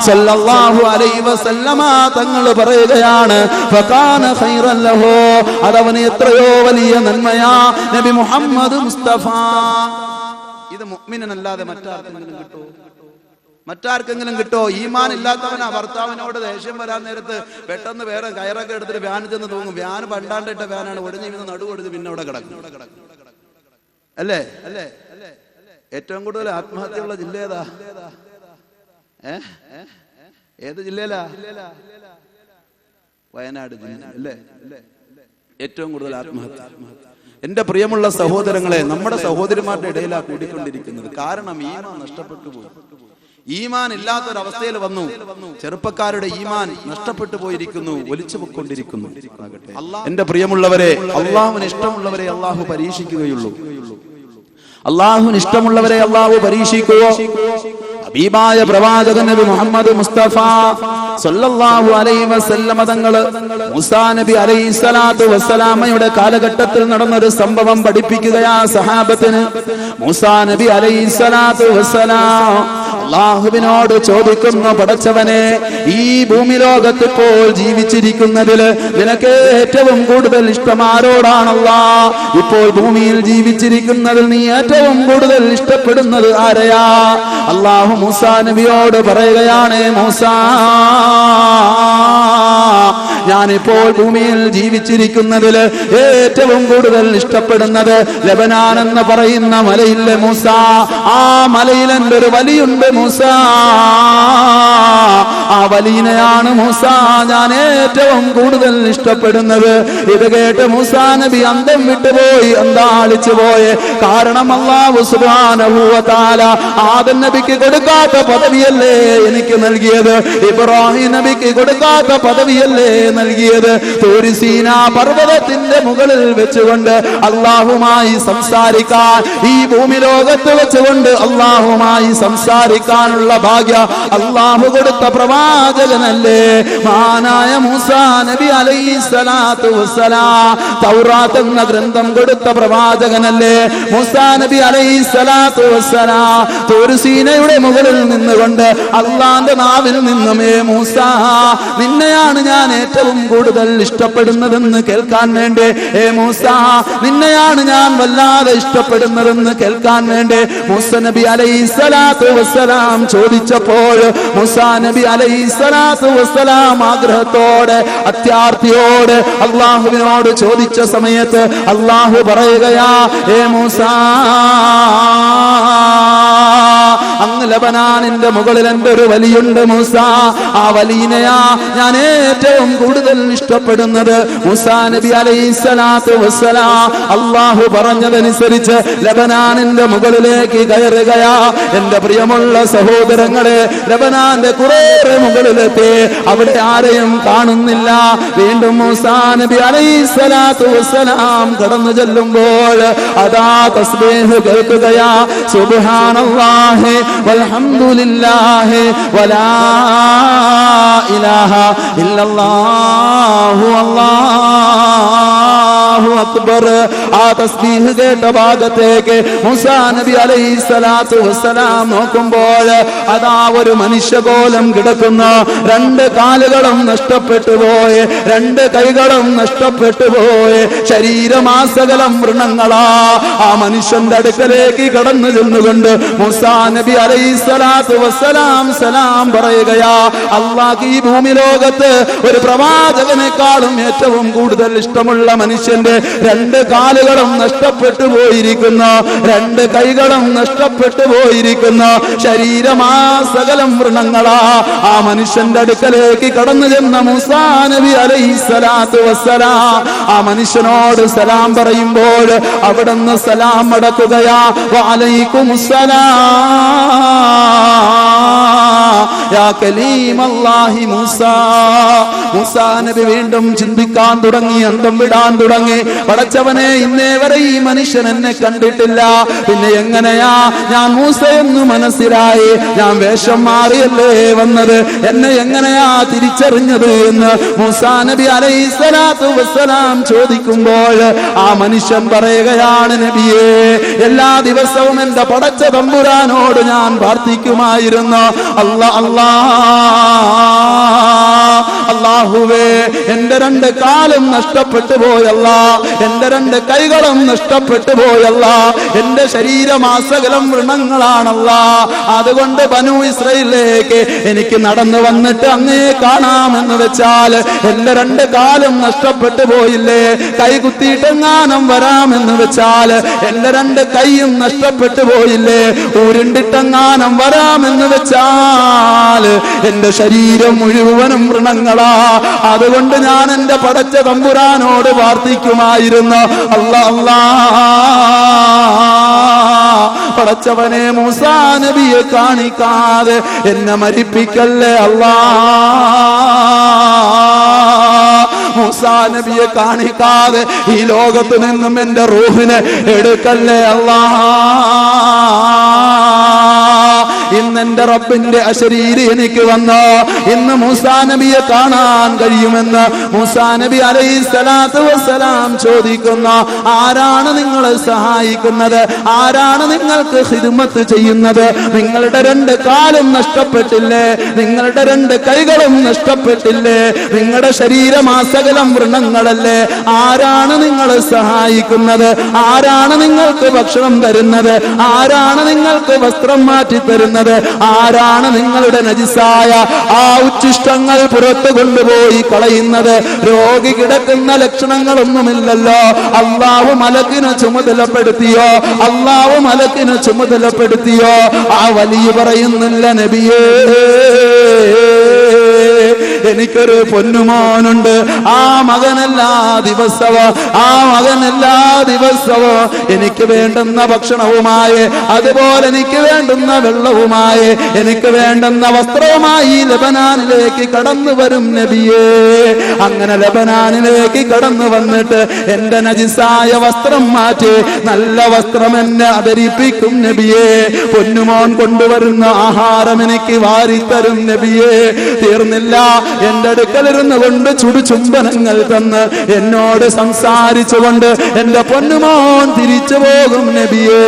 സല്ലല്ലാഹു അലൈഹി വസല്ലമ തങ്ങൾ പറയുകയാണ്, ഫകാന ഖൈറൻ ലഹു, അതവന് എത്രയോ വലിയ നന്മയാ. നബി മുഹമ്മദ് മുസ്തഫ. ഇത് മുഅ്മിനല്ലാതെ മറ്റാർക്കെങ്കിലും കിട്ടുമോ? മറ്റാർക്കെങ്കിലും കിട്ടോ? ഈമാൻ ഇല്ലാത്തവനാ ഭർത്താവിനോട് ദേഷ്യം വരാൻ നേരത്ത് പെട്ടെന്ന് വേറെ കയറൊക്കെ എടുത്തിട്ട് വ്യാൻ ചെന്ന് തൂങ്ങും. വ്യാൻ പണ്ടാണ്ടിട്ട വ്യാനാണ്, ഒടിഞ്ഞ് ഇന്ന് നടുകൊടുത്ത് പിന്നെ അവിടെ കിടക്കും. അല്ലേ? ഏറ്റവും കൂടുതൽ ആത്മഹത്യയുള്ള ജില്ല ഏതാ? ഏത് ജില്ലയിലാ? വയനാട് ജില്ല അല്ലേ? ഏറ്റവും കൂടുതൽ ആത്മഹത്യ. എന്റെ പ്രിയമുള്ള സഹോദരങ്ങളെ, നമ്മുടെ സഹോദരിമാരുടെ ഇടയിലാ കൂടിക്കൊണ്ടിരിക്കുന്നത്. കാരണം ഈമാൻ നഷ്ടപ്പെട്ടു പോയി. ഈമാൻ ഇല്ലാത്തൊരവസ്ഥയിൽ വന്നു. ചെറുപ്പക്കാരുടെ ഈമാൻ നഷ്ടപ്പെട്ടു പോയിരിക്കുന്നു, ഒലിച്ചു പൊക്കൊണ്ടിരിക്കുന്നു. എന്റെ പ്രിയമുള്ളവരെ, അള്ളാഹുവിന് ഇഷ്ടമുള്ളവരെ അള്ളാഹു പരീക്ഷിക്കുകയുള്ളൂ. അള്ളാഹുവിന് ഇഷ്ടമുള്ളവരെ അള്ളാഹു പരീക്ഷിക്കുകയോ. ഹബീബായ പ്രവാചകൻ നബി മുഹമ്മദ് മുസ്തഫ സല്ലല്ലാഹു അലൈഹി വസല്ലമ തങ്ങൾ മൂസാ നബി അലൈഹിസ്സലാത്തു വസ്സലാമയുടെ കാലഘട്ടത്തിൽ നടന്നൊരു സംഭവം പഠിപ്പിക്കുകയാ സഹാബത്തിന്. മൂസാ നബി അലൈഹിസ്സലാത്തു വസ്സലാം അല്ലാഹുവിനോട് ചോദിക്കുന്നു, പടച്ചവനെ, ഈ ഭൂമി ലോകത്ത് ഇപ്പോൾ ജീവിച്ചിരിക്കുന്നതിൽ നിനക്ക് ഏറ്റവും കൂടുതൽ ഇഷ്ടം ആരോടാണല്ലാ? ഇപ്പോൾ ഭൂമിയിൽ ജീവിച്ചിരിക്കുന്നതിൽ നീ ഏറ്റവും കൂടുതൽ ഇഷ്ടപ്പെടുന്നത് ആരെയാ? അല്ലാഹു മൂസാ നബിയോട് പറയുകയാണ്, മൂസാ, ഞാനിപ്പോൾ ഭൂമിയിൽ ജീവിച്ചിരിക്കുന്നതിൽ ഏറ്റവും കൂടുതൽ ഇഷ്ടപ്പെടുന്നത് ലബനാൻ എന്ന് പറയുന്ന മലയിലെ മൂസ. ആ മലയിൽ എൻ്റെ ഒരു വലിയുണ്ട് മൂസ. ആ വലിയനെയാണ് മൂസ ഞാൻ ഏറ്റവും കൂടുതൽ ഇഷ്ടപ്പെടുന്നത്. ഇത് കേട്ട് മൂസാ നബി അന്തം വിട്ടുപോയി, അന്താളിച്ചു പോയി. കാരണം അല്ലാഹു സുബ്ഹാനഹു വ തആല ആദം നബിക്ക് കൊടുക്കാത്ത പദവിയല്ലേ എനിക്ക് നൽകിയത്? ഇബ്രാഹിം നബിക്ക് കൊടുക്കാത്ത പദവിയല്ലേ നൽകിയത്? തൂർ സീനാ പർവ്വതത്തിന്റെ മുകളിൽ വെച്ചുകൊണ്ട് അല്ലാഹുമായി സംസാരിക്കാൻ, ഈ ഭൂമി ലോകത്ത് വെച്ചുകൊണ്ട് അല്ലാഹുമായി സംസാരിക്കാനുള്ള ഭാഗ്യം അല്ലാഹു കൊടുത്ത പ്രവാചകനല്ലേ മഹാനായ മൂസാ നബി അലൈഹിസ്സലാത്തു വസ്സലാം. തൗറാത്ത് എന്ന ഗ്രന്ഥം കൊടുത്ത പ്രവാചകനല്ലേ മൂസാ നബി അലൈഹിസ്സലാത്തു വസ്സലാം. തൂർ സീനയുടെ മുകളിൽ നിന്നുകൊണ്ട് അല്ലാഹുവിന്റെ നാവിൽ നിന്നും, ഏ മൂസാ, നിന്നെയാണ് ഞാൻ ഏറ്റവും കൂടുതൽ ഇഷ്ടപ്പെടുന്നതെന്ന് കേൾക്കാൻ വേണ്ടി, ഏ മൂസാ, നിന്നെയാണ് ഞാൻ വല്ലാതെ ഇഷ്ടപ്പെടുന്നതെന്ന് കേൾക്കാൻ വേണ്ടി മൂസാ നബി അലൈഹിസ്സലാത്തു വസ്സലാം ചോദിച്ചപ്പോൾ മൂസാ നബി അലൈഹിസ്സലാത്തു വസ്സലാം ആഗ്രഹത്തോടെ, അത്യാർത്തിയോടെ അല്ലാഹുവിനോട് ചോദിച്ച സമയത്ത് അല്ലാഹു പറയുകയാ, ഏ മൂസാ, അങ്ങ് ലബനാനിന്റെ മുകളിൽ എന്റെ ഒരു വലിയുണ്ട് മൂസ, ആ വലിയനെയാ ഞാൻ ഏറ്റവും കൂടുതൽ ഇഷ്ടപ്പെടുന്നത്. മൂസാ നബി അലൈഹിസ്സലാത്തു വസ്സലാം അല്ലാഹു പറഞ്ഞതനുസരിച്ച് ലബനാനിന്റെ മുകളിലേക്ക് കയറുകയാ. എന്റെ പ്രിയമുള്ള സഹോദരങ്ങളെ, ലബനാന്റെ കുറേ മുകളിലെത്തി, അവിടെ ആരെയും കാണുന്നില്ല. വീണ്ടും മൂസാ നബി അലൈഹിസ്സലാത്തു വസ്സലാം കടന്നു ചെല്ലുമ്പോൾ അതാ തസ്ബീഹ് കേൾക്കുകയാ. സുബ്ഹാനല്ലാഹി വൽഹംദുലില്ലാഹി വലാ ഇലാഹ ഇല്ലല്ലാഹു അല്ലാഹു അക്ബർ. ആ തസ്ബീഹ് കേട്ട ഭാഗത്തേക്ക് മൂസാ നബി അലൈഹിസ്സലാത്തു വസ്സലാം നോക്കുമ്പോൾ അതാ ഒരു മനുഷ്യകോലം കിടക്കുന്നു. രണ്ട് കാലുകളും നഷ്ടപ്പെട്ടു പോയി, രണ്ട് കൈകളും നഷ്ടപ്പെട്ടു പോയി, ശരീരമാസകലം വൃണങ്ങളാ. ആ മനുഷ്യന്റെ അടുക്കലേക്ക് കടന്നു ചെന്നുകൊണ്ട് മൂസാ നബി അലൈഹിസ്സലാത്തു വസ്സലാം സലാം പറയുകയാ. അല്ലാഹു ഈ ഭൂമി ലോകത്ത് ഒരു പ്രവാചകനേക്കാളും ഏറ്റവും കൂടുതൽ ഇഷ്ടമുള്ള മനുഷ്യന്റെ രണ്ട് കാലുകളും നഷ്ടപ്പെട്ടു പോയിരിക്കുന്നു, രണ്ട് കൈകളും നഷ്ടപ്പെട്ടു പോയിരിക്കുന്നു, ശരീരമാസകലം വൃണങ്ങളാ. ആ മനുഷ്യന്റെ അടുക്കലേക്ക് കടന്നു ചെന്ന മൂസാ നബി അലൈഹിസ്സലാത്തു വസ്സലാം ആ മനുഷ്യനോട് സലാം പറയുമ്പോൾ അവിടുന്ന് സലാം മടക്കുകയാ. വഅലൈക്കുമുസ്സലാം യാ കലീമല്ലാഹി മൂസാ. മൂസാ നബി വീണ്ടും ചിന്തിക്കാൻ തുടങ്ങി, അന്തം വിടാൻ തുടങ്ങി. പടച്ചവനെ, ഇന്നേ വരെ ഈ മനുഷ്യൻ എന്നെ കണ്ടിട്ടില്ല, പിന്നെ എങ്ങനെയാ ഞാൻ മൂസയെന്ന് മനസ്സിലായി? ഞാൻ വേഷം മാറിയല്ലേ വന്നത്, എന്നെ എങ്ങനെയാ തിരിച്ചറിഞ്ഞത് എന്ന് മൂസാ നബി അലൈഹിസ്സലാത്തു വസ്സലാം ചോദിക്കുമ്പോൾ ആ മനുഷ്യൻ പറയുകയാണ്, നബിയേ, എല്ലാ ദിവസവും എന്റെ പടച്ച തമ്പുരാനോട് ഞാൻ പ്രാർത്ഥിക്കുമായിരുന്നു, അല്ലാഹുവേ, എന്റെ രണ്ട് കാലും നഷ്ടപ്പെട്ടു പോയല്ല, എന്റെ രണ്ട് കൈകളും നഷ്ടപ്പെട്ടു പോയല്ല, എന്റെ ശരീരമാസകലം വൃണങ്ങളാണല്ല. അതുകൊണ്ട് ബനൂ ഇസ്രായേലിലേക്ക് എനിക്ക് നടന്നു വന്നിട്ട് അങ്ങേ കാണാമെന്ന് വെച്ചാൽ എന്റെ രണ്ട് കാലും നഷ്ടപ്പെട്ടു പോയില്ലേ? കൈകുത്തിയിട്ടെങ്ങാനും വരാമെന്ന് വെച്ചാൽ എന്റെ രണ്ട് കൈയും നഷ്ടപ്പെട്ടു പോയില്ലേ? ഉരുണ്ടിട്ടെങ്ങാനും വരാമെന്ന് വെച്ചാൽ എന്റെ ശരീരം മുഴുവനും വൃണങ്ങളാ. അതുകൊണ്ട് ഞാൻ എന്റെ പടച്ച തമ്പുരാനോട് പ്രാർത്ഥിക്കുമായിരുന്നു, അല്ലാ പടച്ചവനെ, മൂസാ നബിയെ കാണിക്കാതെ എന്നെ മരിപ്പിക്കല്ലേ അല്ലാ. മൂസാ നബിയെ കാണിക്കാതെ ഈ ലോകത്ത് നിന്നും എന്റെ റൂഹിനെ എടുക്കല്ലേ അല്ലാ. ഇന്ന് എന്റെ റബ്ബിന്റെ അശരീരി എനിക്ക് വന്നോ, ഇന്ന് മൂസാ നബിയെ കാണാൻ കഴിയുമെന്ന് മൂസാ നബി അലൈഹിസ്സലാത്തു വസ്സലാം ചോദിക്കുന്നു. ആരാണ് നിങ്ങളെ സഹായിക്കുന്നത്? ആരാണ് നിങ്ങൾക്ക് ഖിദ്മത്ത് ചെയ്യുന്നത്? നിങ്ങളുടെ രണ്ട് കാലും നഷ്ടപ്പെട്ടില്ലേ? നിങ്ങളുടെ രണ്ട് കൈകളും നഷ്ടപ്പെട്ടില്ലേ? നിങ്ങളുടെ ശരീരമാസകലം വൃണങ്ങളല്ലേ? ആരാണ് നിങ്ങളെ സഹായിക്കുന്നത്? ആരാണ് നിങ്ങൾക്ക് ഭക്ഷണം തരുന്നത്? ആരാണ് നിങ്ങൾക്ക് വസ്ത്രം മാറ്റി തരുന്നത്? ആരാണ് നിങ്ങളുടെ നജിസായ ആ ഉച്ഛിഷ്ടങ്ങൾ പുറത്തു കൊണ്ടുപോയി കളയുന്നത്? രോഗി കിടക്കുന്ന ലക്ഷണങ്ങളൊന്നുമില്ലല്ലോ. അല്ലാഹു മലക്കിനെ ചുമതലപ്പെടുത്തിയോ? അല്ലാഹു മലക്കിനെ ചുമതലപ്പെടുത്തിയോ? ആ വലിയ പറയുന്നില്ല, നബിയേ, എനിക്കൊരു പൊന്നുമോനുണ്ട്. ആ മകനെല്ലാ ദിവസവും എനിക്ക് വേണ്ടുന്ന ഭക്ഷണവുമായി, അതുപോലെ എനിക്ക് വേണ്ടുന്ന വെള്ളവുമായി, എനിക്ക് വേണ്ടുന്ന വസ്ത്രവുമായി ലബനാനിലേക്ക് കടന്നു വരും നബിയേ. അങ്ങനെ ലബനാനിലേക്ക് കടന്നു വന്നിട്ട് എന്റെ നജിസായ വസ്ത്രം മാറ്റി നല്ല വസ്ത്രം എന്നെ ധരിപ്പിക്കും നബിയേ. പൊന്നുമോൻ കൊണ്ടുവരുന്ന ആഹാരം എനിക്ക് വാരിത്തരും നബിയേ. തീർന്നില്ല, എന്റെ അടുക്കലിരുന്ന് കൊണ്ട് ചുടുചുംബനങ്ങൾ തന്ന് എന്നോട് സംസാരിച്ചുകൊണ്ട് എന്റെ പൊന്നുമോൻ തിരിച്ചു പോകും നബിയേ.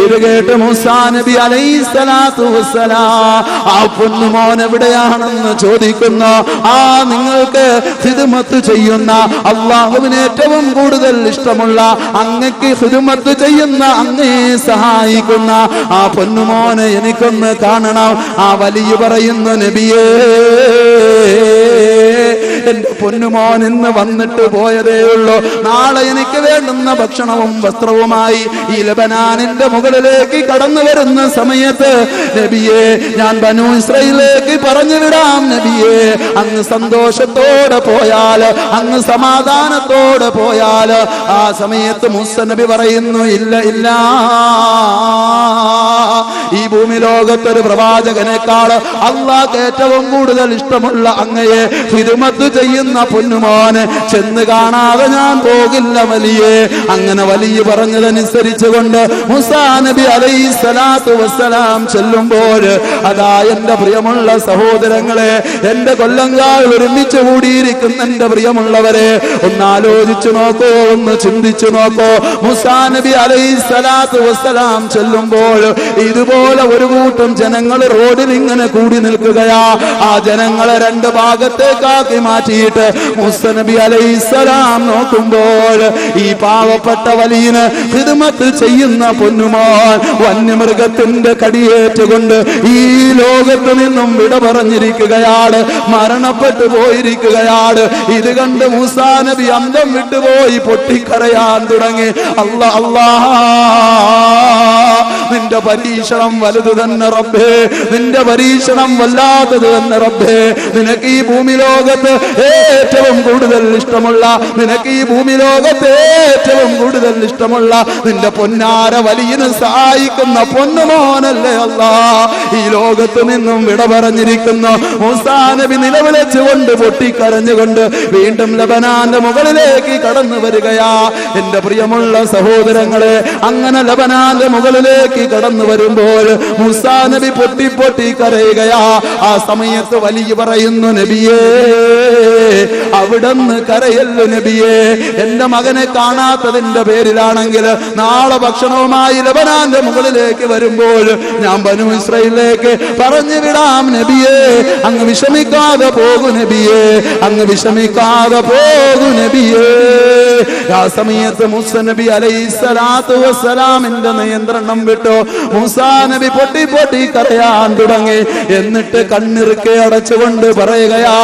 ഇത് കേട്ട് മൂസാ നബി അലൈഹിസ്സലാത്തു വസ്സലാം ആ പൊന്നുമോൻ എവിടെയാണെന്ന് ചോദിക്കുന്നു. ആ നിങ്ങൾക്ക് ഖിദ്മത്ത് ചെയ്യുന്ന, അല്ലാഹുവിന് ഏറ്റവും കൂടുതൽ ഇഷ്ടമുള്ള, അങ്ങക്ക് ഖിദ്മത്ത് ചെയ്യുന്ന, അങ്ങേ സഹായിക്കുന്ന ആ പൊന്നുമോനെ എനിക്കൊന്ന് കാണണം. ആ വലിയ പറയുന്നു, നബിയേ, എന്റെ പൊന്നുമോൻ ഇന്ന് വന്നിട്ട് പോയതേ ഉള്ളൂ. നാളെ എനിക്ക് വേണ്ടുന്ന ഭക്ഷണവും വസ്ത്രവുമായി ഈ ലബനാനിന്റെ മുകളിലേക്ക് കടന്നു വരുന്ന സമയത്ത് നബിയെ ഞാൻ ബനൂ ഇസ്രായേലിലേക്ക് പറഞ്ഞു വിടാം നബിയെ, അങ്ങ് സന്തോഷത്തോടെ പോയാൽ, അങ്ങ് സമാധാനത്തോടെ പോയാൽ. ആ സമയത്ത് മൂസ നബി പറയുന്നു, ഇല്ല ഇല്ല, ഈ ഭൂമി ലോകത്തൊരു പ്രവാചകനേക്കാൾ അള്ളാഹ്ക്ക് ഏറ്റവും കൂടുതൽ ഇഷ്ടമുള്ള അങ്ങയെ ഖിദ്മത്ത് ചെയ്യുന്ന പൊന്നുമോനെ ചെന്ന് കാണാതെ ഞാൻ പോകില്ല വലിയേ. അങ്ങനെ വലിയ പറഞ്ഞതനുസരിച്ചുകൊണ്ട് മൂസാ നബി അലൈഹിസ്സലാത്തു വസ്സലാം ചെല്ലുമ്പോൾ, അതാ എന്റെ പ്രിയമുള്ള സഹോദരങ്ങളെ, എന്റെ കൊല്ലങ്കാൽ ഒരുമിച്ച് കൂടിയിരിക്കുന്ന എന്റെ പ്രിയമുള്ളവരെ, ഒന്ന് ആലോചിച്ചു നോക്കോ, ഒന്ന് ചിന്തിച്ചു നോക്കോ. മൂസാ നബി അലൈഹിസ്സലാത്തു വസ്സലാം ചെല്ലുമ്പോൾ ഇതുപോലെ ഒരു കൂട്ടം ജനങ്ങൾ റോഡിൽ ഇങ്ങനെ കൂടി നിൽക്കുകയാ. ആ ജനങ്ങളെ രണ്ട് ഭാഗത്തേക്കാക്കി മാറ്റിയിട്ട് മൂസാ നബി അലൈഹിസ്സലാം നോക്കുമ്പോൾ ഈ പാവപ്പെട്ട വലിയന് ഖിദ്മത്ത് ചെയ്യുന്ന പൊന്നുമോൻ വന്യമൃഗത്തിന്റെ കടിയേറ്റുകൊണ്ട് ഈ ലോകത്ത് നിന്നും വിട പറഞ്ഞിരിക്കുകയാണ്, മരണപ്പെട്ടു പോയിരിക്കുകയാണ്. ഇത് കണ്ട് മൂസാ നബി അന്തം വിട്ടുപോയി പൊട്ടിക്കരയാൻ തുടങ്ങി. അല്ലാ അല്ലാ, നിന്റെ പരീക്ഷണം വലുത് തന്നെ റബ്ബേ, നിന്റെ പരീക്ഷണം വല്ലാത്തത് തന്നെ റബ്ബേ. നിനക്ക് ഈ ഭൂമി ലോകത്ത് ഏറ്റവും കൂടുതൽ ഇഷ്ടമുള്ള, നിനക്ക് ഈ ഭൂമി ലോകത്ത് ഏറ്റവും കൂടുതൽ ഇഷ്ടമുള്ള നിന്റെ പൊന്നാര വലിയന് സഹായിക്കുന്ന പൊന്നുമോനല്ലേ അല്ലാ ഈ ലോകത്ത് നിന്നും വിട പറഞ്ഞിരിക്കുന്നു. മൂസാ നബി നിലവിളിച്ചുകൊണ്ട് പൊട്ടിക്കരഞ്ഞുകൊണ്ട് വീണ്ടും ലബനാന്റെ മുകളിലേക്ക് കടന്നു വരികയാ. എന്റെ പ്രിയമുള്ള സഹോദരങ്ങളെ, അങ്ങനെ ലബനാന്റെ മുകളിലേക്ക് കടന്നു വരുമ്പോൾ മൂസാ നബി പൊട്ടി പൊട്ടി കരയുകയാ. ആ സമയത്ത് വലിയ പറയുന്നു, നബിയേ അവിടുന്ന് കരയല്ലു നബിയേ, എന്റെ മകനെ കാണാത്തതിന്റെ പേരിലാണെങ്കിൽ നാളെ ഭക്ഷണവുമായി ലബനാന്റെ മുകളിലേക്ക് വരുമ്പോൾ ഞാൻ ബനൂ ഇസ്രായേലിലേക്ക് പറഞ്ഞു വിടാം നബിയേ. അങ്ങ് വിഷമിക്കാതെ പോകൂ നബിയേ, അങ്ങ് വിഷമിക്കാതെ പോകൂ നബിയേ. ആ സമയത്ത് മൂസാ നബി അലൈഹിസ്സലാത്തു വസ്സലാമിന്റെ നിയന്ത്രണം വിട്ടു. മൂസാ നബി പൊട്ടി പൊട്ടി കരയാൻ തുടങ്ങി. എന്നിട്ട് കണ്ണിറുക്കെ അടച്ചുകൊണ്ട് പറയുകയാ,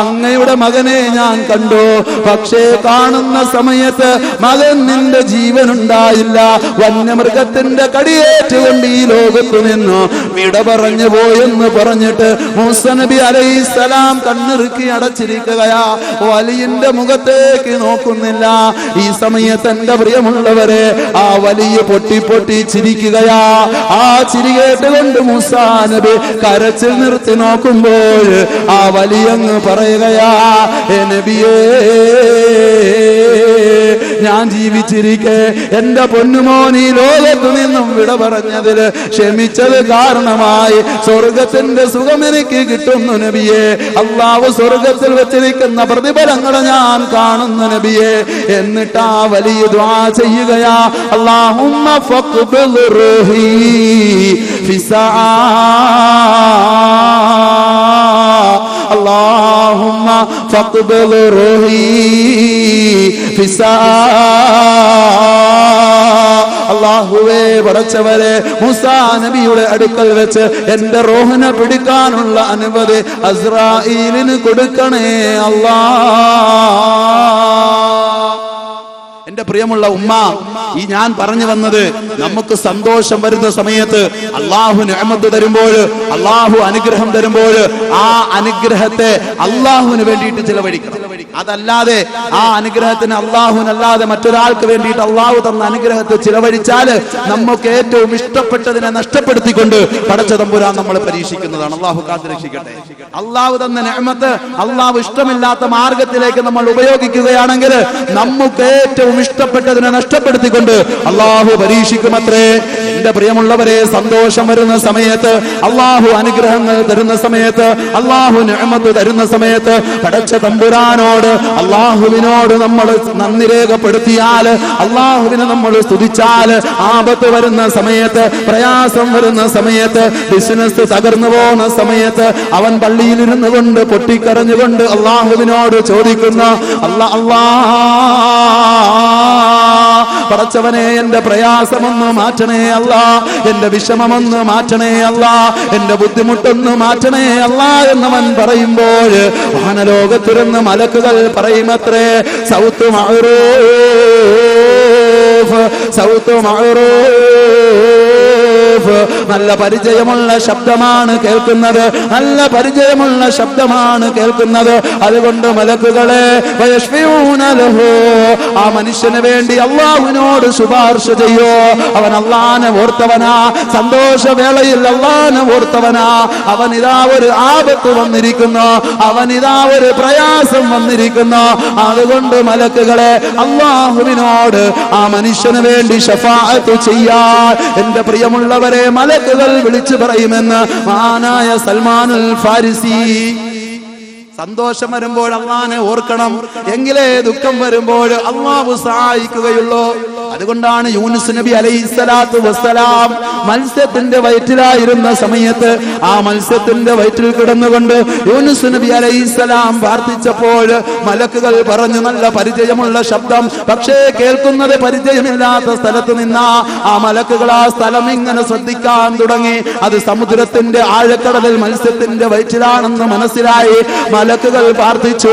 അങ്ങയുടെ മകനെ ഞാൻ കണ്ടു, പക്ഷേ കാണുന്ന സമയത്ത് മകൻ നിന്റെ ജീവനുണ്ടായില്ല, വന്യമൃഗത്തിന്റെ കടിയേറ്റുകൊണ്ട് ഈ ലോകത്തു നിന്നു വിട പറഞ്ഞു പോയെന്ന് പറഞ്ഞിട്ട് മൂസാ നബി അലൈഹിസ്സലാം കണ്ണിറുക്കി അടച്ചിരിക്കുകയാ. വലിയന്റെ മുഖത്തേക്ക് നോക്കുന്നില്ല. ഈ സമയത്ത് എന്റെ പ്രിയമുള്ളവരെ, ആ വലിയ പൊട്ടി പൊട്ടി ചിരിക്കുകയാ. ആ ചിരി കേട്ടുകൊണ്ട് മൂസാ നബി കരച്ചിൽ നിർത്തി നോക്കുമ്പോൾ ആ വലിയങ്ങ് പറയുകയാ, നബിയേ ഞാൻ ജീവിച്ചിരിക്കെ എന്റെ പൊന്നുമോൻ ഈ ലോകത്തു നിന്നും വിട പറഞ്ഞതില് ക്ഷമിച്ചത് കാരണമായി സ്വർഗത്തിന്റെ സുഖം എനിക്ക് കിട്ടുന്നു നബിയെ. അല്ലാഹു സ്വർഗത്തിൽ വെച്ചിരിക്കുന്ന പ്രതിഫലങ്ങൾ ഞാൻ കാണുന്നു നബിയെ. എന്നിട്ട് ആ വലിയ ദുആ ചെയ്യുകയാ, അല്ലാഹുമ്മ ഫഖ്ബിൽ റൂഹി ഫിസാ, അല്ലാഹുമ്മ ഫഖ്ബിൽ റൂഹി ഫിസാ. അല്ലാഹുവേ പടച്ചവരെ, മൂസാ നബിയുടെ അടുക്കൽ വെച്ച് എന്റെ റൂഹിനെ പിടിക്കാനുള്ള അനുമതി അസ്രായീലിന് കൊടുക്കണേ അല്ലാ. എന്റെ പ്രിയമുള്ള ഉമ്മ, ഈ ഞാൻ പറഞ്ഞു വന്നത്, നമുക്ക് സന്തോഷം വരുന്ന സമയത്ത് അള്ളാഹു നിഅമത്ത് തരുമ്പോൾ, അള്ളാഹു അനുഗ്രഹം തരുമ്പോൾ ആ അനുഗ്രഹത്തെ അള്ളാഹുവിന് വേണ്ടിയിട്ട് ചിലവഴിക്കണം. അതല്ലാതെ ആ അനുഗ്രഹത്തിന് അള്ളാഹുവിനല്ലാതെ മറ്റൊരാൾക്ക് വേണ്ടിയിട്ട് അള്ളാഹു തന്ന അനുഗ്രഹത്തെ ചിലവഴിച്ചാൽ നമുക്ക് ഏറ്റവും ഇഷ്ടപ്പെട്ടതിനെ നഷ്ടപ്പെടുത്തിക്കൊണ്ട് പടച്ച തമ്പുരാൻ നമ്മൾ പരീക്ഷിക്കുന്നതാണ്. അള്ളാഹു കാത്തുരക്ഷിക്കട്ടെ. അള്ളാഹു തന്ന നിഅമത്ത് അള്ളാഹു ഇഷ്ടമില്ലാത്ത മാർഗത്തിലേക്ക് നമ്മൾ ഉപയോഗിക്കുകയാണെങ്കിൽ നമുക്ക് ഏറ്റവും ഇഷ്ടപ്പെട്ടതിനെ നഷ്ടപ്പെടുത്തിക്കൊണ്ട് അള്ളാഹു പരീക്ഷിക്കുമത്രേ. എന്റെ പ്രിയമുള്ളവരെ, സന്തോഷം വരുന്ന സമയത്ത്, അള്ളാഹു അനുഗ്രഹങ്ങൾ തരുന്ന സമയത്ത്, അള്ളാഹു നിഅമത്ത് തരുന്ന സമയത്ത് പടച്ച തമ്പുരാനോട്, അള്ളാഹുവിനോട് നമ്മൾ നന്ദി രേഖപ്പെടുത്തിയാൽ, അള്ളാഹുവിനെ നമ്മൾ സ്തുതിച്ചാൽ, ആപത്ത് വരുന്ന സമയത്ത്, പ്രയാസം വരുന്ന സമയത്ത്, ബിസിനസ് തകർന്നു പോകുന്ന സമയത്ത് അവൻ പള്ളിയിലിരുന്നു കൊണ്ട് പൊട്ടിക്കരഞ്ഞുകൊണ്ട് അള്ളാഹുവിനോട് ചോദിക്കുന്ന, പടച്ചവനെ എന്റെ പ്രയാസമൊന്ന് മാറ്റണേ അല്ലാ, എന്റെ വിഷമമൊന്ന് മാറ്റണേ അല്ലാ, എന്റെ ബുദ്ധിമുട്ടൊന്ന് മാറ്റണേ അല്ലാ എന്നവൻ പറയുമ്പോൾ വാനലോകത്തിരുന്ന് മലക്കുകൾ പറയുമത്രേ, സൗത്ത് മഅറൂഫ്, സൗത്ത് മഅറൂഫ്, നല്ല പരിചയമുള്ള ശബ്ദമാണ് കേൾക്കുന്നത്, നല്ല പരിചയമുള്ള ശബ്ദമാണ് കേൾക്കുന്നത്. അതുകൊണ്ട് മലക്കുകളെ വയശ്ഫിഊന ലഹു, ആ മനുഷ്യന് വേണ്ടി അല്ലാഹുവിനോട് ശുപാർശ ചെയ്യോ. അവൻ അല്ലാഹനെ ഓർത്തവനാ, സന്തോഷവേളയിൽ അല്ലാഹനെ ഓർത്തവനാ. അവനിതാ ഒരു ആപത്ത് വന്നിരിക്കുന്നു, അവനിതാ ഒരു പ്രയാസം വന്നിരിക്കുന്നു. അതുകൊണ്ട് മലക്കുകളെ അല്ലാഹുവിനോട് ആ മനുഷ്യന് വേണ്ടി ശഫാഅത്ത് ചെയ്യാൻ എന്റെ പ്രിയമുള്ളവരെ മലക്കുകൾ വിളിച്ചു പറയുമെന്ന് മഹാനായ സൽമാനുൽ ഫാരിസി. സന്തോഷം വരുമ്പോൾ അല്ലാഹനെ ഓർക്കണം, എങ്കിലേ ദുഃഖം വരുമ്പോൾ അല്ലാഹു സഹായിക്കുകയുള്ളൂ. അതുകൊണ്ടാണ് യൂനുസ് നബി അലൈഹിസ്സലാത്തു വസ്സലാം മത്സ്യത്തിന്റെ വയറ്റിലായിരുന്ന സമയത്ത് ആ മത്സ്യത്തിന്റെ വയറ്റിൽ കിടന്നുകൊണ്ട് യൂനുസ് നബി അലൈഹിസ്സലാം പ്രാർത്ഥിച്ചപ്പോൾ മലക്കുകൾ പറഞ്ഞു, നല്ല പരിചയമുള്ള ശബ്ദം, പക്ഷേ കേൾക്കുന്നത് പരിചയമില്ലാത്ത സ്ഥലത്ത് നിന്നാ ആ മലക്കുകൾ ആ സ്ഥലം ഇങ്ങനെ ശ്രദ്ധിക്കാൻ തുടങ്ങി. അത് സമുദ്രത്തിന്റെ ആഴക്കടലിൽ മത്സ്യത്തിന്റെ വയറ്റിലാണെന്ന് മനസ്സിലായി. മലക്കുകൾ പ്രാർത്ഥിച്ചു,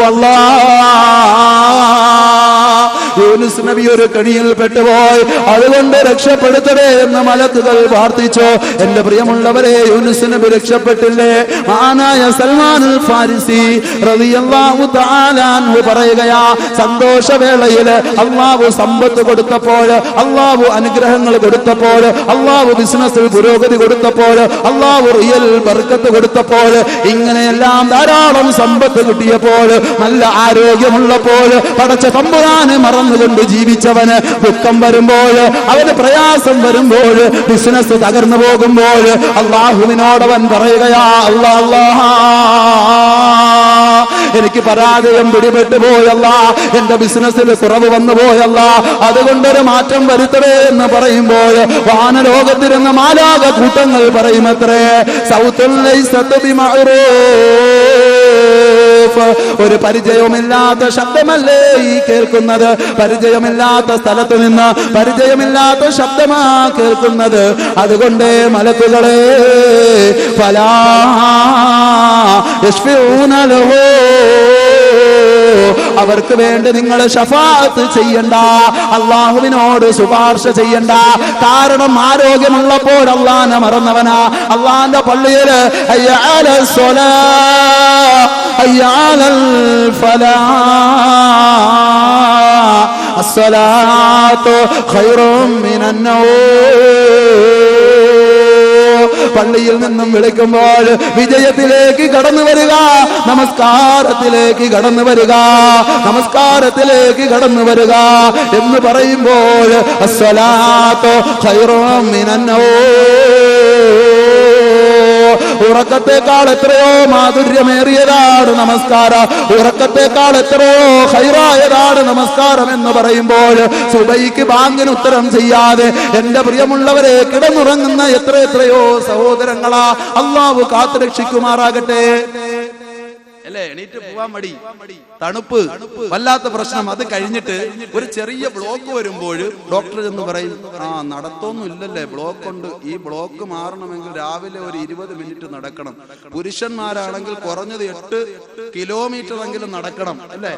യൂനുസ് നബി ഒരു കണിയിൽ പെട്ടുപോയി, അതുകൊണ്ട് രക്ഷപ്പെടുത്തണേ എന്ന് മലക്കുകൾ പ്രാർത്ഥിച്ചു. എന്റെ പ്രിയമുള്ളവരെ, യൂനുസ് നബി രക്ഷപ്പെട്ടില്ലേ? മഹാനായ സൽമാനുൽ ഫാരിസി റളിയല്ലാഹു തആല അൻഹു പറയുകയാ, സന്തോഷവേളയിൽ അല്ലാഹു സമ്പത്ത് കൊടുത്തപ്പോൾ, അല്ലാഹു അനുഗ്രഹങ്ങൾ കൊടുത്തപ്പോൾ, അല്ലാഹു ബിസിനസ്സിൽ പുരോഗതി കൊടുത്തപ്പോൾ, അല്ലാഹു റിയൽ ബർക്കത്ത് കൊടുത്തപ്പോൾ, ഇങ്ങനെയെല്ലാം ധാരാളം സമ്പത്ത് കിട്ടിയപ്പോൾ, നല്ല ആരോഗ്യമുള്ളപ്പോൾ, പടച്ച തമ്പുരാനെ മറന്നുകൊണ്ട് ജീവിച്ചവന് ദുഃഖം വരുമ്പോൾ, അവന് പ്രയാസം വരുമ്പോൾ, ബിസിനസ് തകർന്നു പോകുമ്പോൾ അല്ലാഹുവിനോടവൻ പറയുകയാ, അല്ലാഹ് എനിക്ക് പരാജയം പിടിപെട്ടു പോയല്ല, എന്റെ ബിസിനസ്സിൽ കുറവ് വന്നു പോയല്ല, അതുകൊണ്ടൊരു മാറ്റം വരുത്തണേ എന്ന് പറയുമ്പോൾ വാനലോകത്തിരുന്ന മാലാഖ കൂട്ടങ്ങൾ പറയുമത്രേ, സൗത്തുൽ ലൈസതു ബിമഅറൂഫ്, ഒരു പരിചയമില്ലാത്ത ശബ്ദമല്ലേ ഈ കേൾക്കുന്നത്, പരിചയമില്ലാത്ത സ്ഥലത്ത് നിന്ന് പരിചയമില്ലാത്ത ശബ്ദമാ കേൾക്കുന്നത്. അതുകൊണ്ട് മലക്കുകളെ ഫലാ യശ്ഫിഊന ലഹു, അവർക്ക് വേണ്ടി നിങ്ങൾ ശഫാഅത്ത് ചെയ്യണ്ട, അല്ലാഹുവിനോട് ശുപാർശ ചെയ്യണ്ട. കാരണം ആരോഗ്യമുള്ളപ്പോൾ അല്ലാഹനെ മറന്നവനാ. അല്ലാഹന്റെ പള്ളിയിൽ ഹയ്യ അലസ് സ്വലാ ഹയ്യ അലൽ ഫലാഹ് അസ്സലാത്തു ഖൈറും മിനൻ നൗം, പള്ളിയിൽ നിന്നും വിളിക്കുമ്പോൾ വിജയത്തിലേക്ക് കടന്നു വരിക, നമസ്കാരത്തിലേക്ക് കടന്നു വരിക, നമസ്കാരത്തിലേക്ക് കടന്നു വരിക എന്ന് പറയുമ്പോൾ അസ്സലാത്തു ഖൈറും മിനൻ നൗം, ഉറക്കത്തെക്കാൾ എത്രയോ മാധുര്യമേറിയതാണ് നമസ്കാരം, ഉറക്കത്തെക്കാൾ എത്രയോ ഖൈറായതാണ് നമസ്കാരം എന്ന് പറയുമ്പോൾ സുബൈക്ക് ബാങ്കിന് ഉത്തരം ചെയ്യാതെ എന്റെ പ്രിയമുള്ളവരെ കിടന്നുറങ്ങുന്ന എത്രയോ സഹോദരങ്ങളാ അല്ലാഹു കാത്തുരക്ഷിക്കുമാറാകട്ടെ. അല്ലേ, എണീറ്റ് പോവാൻ മടി, തണുപ്പ്, വല്ലാത്ത പ്രശ്നം. അത് കഴിഞ്ഞിട്ട് ഒരു ചെറിയ ബ്ലോക്ക് വരുമ്പോൾ ഡോക്ടർ എന്ന് പറയും, നടത്തൊന്നും ഇല്ലല്ലേ, ബ്ലോക്ക് ഉണ്ട്, ഈ ബ്ലോക്ക് മാറണമെങ്കിൽ രാവിലെ ഒരു 20 മിനിറ്റ് നടക്കണം, പുരുഷന്മാരാണെങ്കിൽ കുറഞ്ഞത് 8 കിലോമീറ്റർ എങ്കിലും നടക്കണം അല്ലേ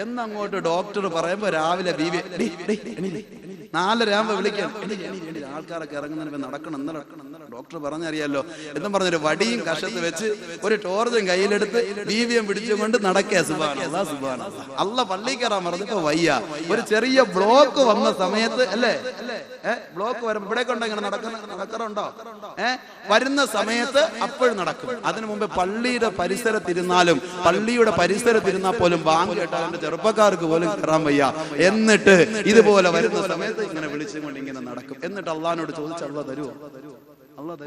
എന്നങ്ങോട്ട് ഡോക്ടർ പറയുമ്പോ രാവിലെ 4:30 വിളിക്കാൻ, ആൾക്കാരൊക്കെ ഇറങ്ങുന്നതിന് നടക്കണം, ഡോക്ടർ പറഞ്ഞറിയാലോ എന്നും പറഞ്ഞൊരു വടിയും കഷത്ത് വെച്ച് ഒരു ടോർച്ചും കയ്യിലെടുത്ത് ബീവിയം പിടിച്ചുകൊണ്ട് നടക്കുക. സുബ്ഹാനല്ലാഹ്, സുബ്ഹാനല്ലാഹ്. അല്ല പള്ളി കയറാൻ പറഞ്ഞപ്പോ വയ്യ, ഒരു ചെറിയ ബ്ലോക്ക് വന്ന സമയത്ത് അല്ലേ, ബ്ലോക്ക് വരുമ്പോ ഇവിടെ കൊണ്ടോ ഇങ്ങനെ നടക്കാറുണ്ടോ, വരുന്ന സമയത്ത് അപ്പോഴും നടക്കും. അതിനു മുമ്പ് പള്ളിയുടെ പരിസരത്തിരുന്നാലും, പള്ളിയുടെ പരിസരത്തിരുന്നാൽ പോലും ബാങ്ക് കേട്ടാൽ ചെറുപ്പക്കാർക്ക് പോലും കയറാൻ വയ്യ. എന്നിട്ട് ഇതുപോലെ വരുന്ന സമയത്ത് ഇങ്ങനെ വിളിച്ചുകൊണ്ട് ഇങ്ങനെ നടക്കും. എന്നിട്ട് അള്ളാഹിനോട് ചോദിച്ച് അള്ളാഹ് തരുമോ?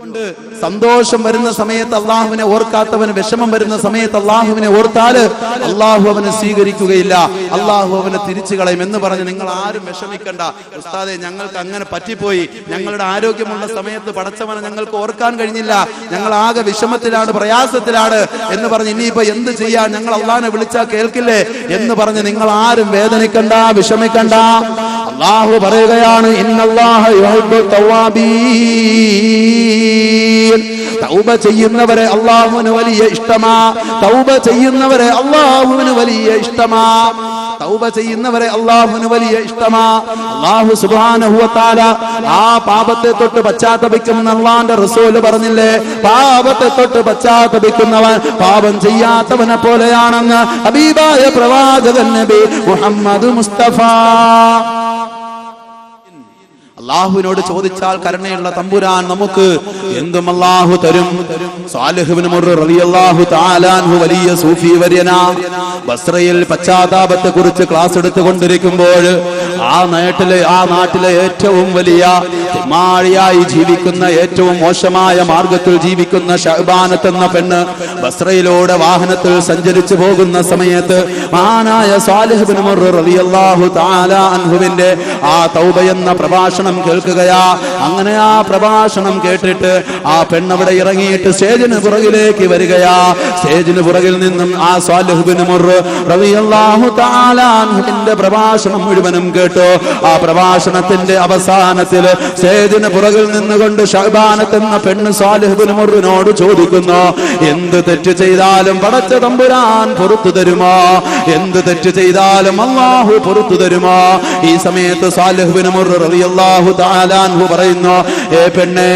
കൊണ്ട് സന്തോഷം വരുന്ന സമയത്ത് അള്ളാഹുവിനെ ഓർക്കാത്തവന്, വിഷമം വരുന്ന സമയത്ത് അള്ളാഹുവിനെ ഓർത്താല് അള്ളാഹു അവനെ സ്വീകരിക്കുകയില്ല, അള്ളാഹു അവനെ തിരിച്ചു കളയും എന്ന് പറഞ്ഞ് നിങ്ങൾ ആരും വിഷമിക്കണ്ട. ഉസ്താദെ, ഞങ്ങൾക്ക് അങ്ങനെ പറ്റിപ്പോയി, ഞങ്ങളുടെ ആരോഗ്യമുള്ള സമയത്ത് പടച്ചവനെ ഞങ്ങൾക്ക് ഓർക്കാൻ കഴിഞ്ഞില്ല, ഞങ്ങൾ ആകെ വിഷമത്തിലാണ്, പ്രയാസത്തിലാണ് എന്ന് പറഞ്ഞ് ഇനിയിപ്പോ എന്ത് ചെയ്യാൻ, ഞങ്ങൾ അള്ളാഹിനെ വിളിച്ചാൽ കേൾക്കില്ലേ എന്ന് പറഞ്ഞ് നിങ്ങൾ ആരും വേദനിക്കണ്ട, വിഷമിക്കണ്ട. അല്ലാഹു പറയുകയാണ് ഇന്നല്ലാഹ യുഹിബ്ബു തവ്വാബീൻ. തൗബ ചെയ്യുന്നവരെ അല്ലാഹുവിന് വലിയ ഇഷ്ടമാ. തൗബ ചെയ്യുന്നവരെ അല്ലാഹുവിന് വലിയ ഇഷ്ടമാ. തൗബ ചെയ്യുന്നവരെ അല്ലാഹുവിന് വലിയ ഇഷ്ടമാ. അല്ലാഹു സുബ്ഹാനഹു വ തആല ആ പാപത്തെ തൊട്ട് പശ്ചാത്തപിക്കുന്ന അല്ലാഹുവിന്റെ റസൂൽ പറഞ്ഞില്ലേ, പാപത്തെ തൊട്ട് പശ്ചാത്തപിക്കുന്നവൻ പാപം ചെയ്യാത്തവനെ പോലെയാണെന്ന് ഹബീബായ പ്രവാചകൻ നബി മുഹമ്മദ് മുസ്തഫ. അല്ലാഹുവിനോട് ചോദിച്ചാൽ കരുണയുള്ള തമ്പുരാൻ നമുക്ക് എന്തും അല്ലാഹു തരും. സാലിഹ് ഇബ്നു മുർറ റളിയല്ലാഹു തആല അൻഹു വലിയ സൂഫി വര്യനാ. ബസ്രയിൽ പശ്ചാത്താപത്തെ കുറിച്ച് ക്ലാസ് എടുത്തുകൊണ്ടിരിക്കുമ്പോൾ ആ നാട്ടിലെ ഏറ്റവും വലിയ തിമ്മാഴിയായി ജീവിക്കുന്ന, ഏറ്റവും മോശമായ മാർഗത്തിൽ ജീവിക്കുന്ന ഷഅബാനത്ത് എന്ന പെണ്ണ് ബസ്രയിലൂടെ വാഹനത്തിൽ സഞ്ചരിച്ചു പോകുന്ന സമയത്ത് മഹാനായ സാലിഹ് ഇബ്നു മുർറ റളിയല്ലാഹു തആല അൻഹുവിന്റെ ആ തൗബ എന്ന പ്രഭാഷണം കേൾക്കുകയാ. അങ്ങനെ ആ പ്രഭാഷണം കേട്ടിട്ട് ആ പെണ്ണവിടെ ഇറങ്ങിയിട്ട് സ്റ്റേജിന് പുറകിലേക്ക് വരികയാ. സ്റ്റേജിന് പുറകിൽ നിന്നും ആ സാലിഹ് ഇബ്നു മുർറ റളിയല്ലാഹു തആല അൻഹുവിന്റെ പ്രഭാഷണം മുഴുവനും കേട്ടു. ആ പ്രഭാഷണത്തിന്റെ അവസാനത്തിൽ സ്റ്റേജിന് പുറകിൽ നിന്നുകൊണ്ട് ഷഅബാനത്ത് എന്ന പെണ്ണ് സാലിഹ് ഇബ്നു മുർറിനോട് ചോദിക്കുന്നു, എന്ത് തെറ്റ് ചെയ്താലും പടച്ച തമ്പുരാൻ പുറത്തു തരുമോ? എന്ത് തെറ്റ് ചെയ്താലും അല്ലാഹു പുറത്തു തരുമോ? ഈ സമയത്ത് സാലിഹ് ഇബ്നു മുർറ റളിയല്ലാഹു തആല അൻഹു പറയുന്നു, ഏ പെണ്ണേ,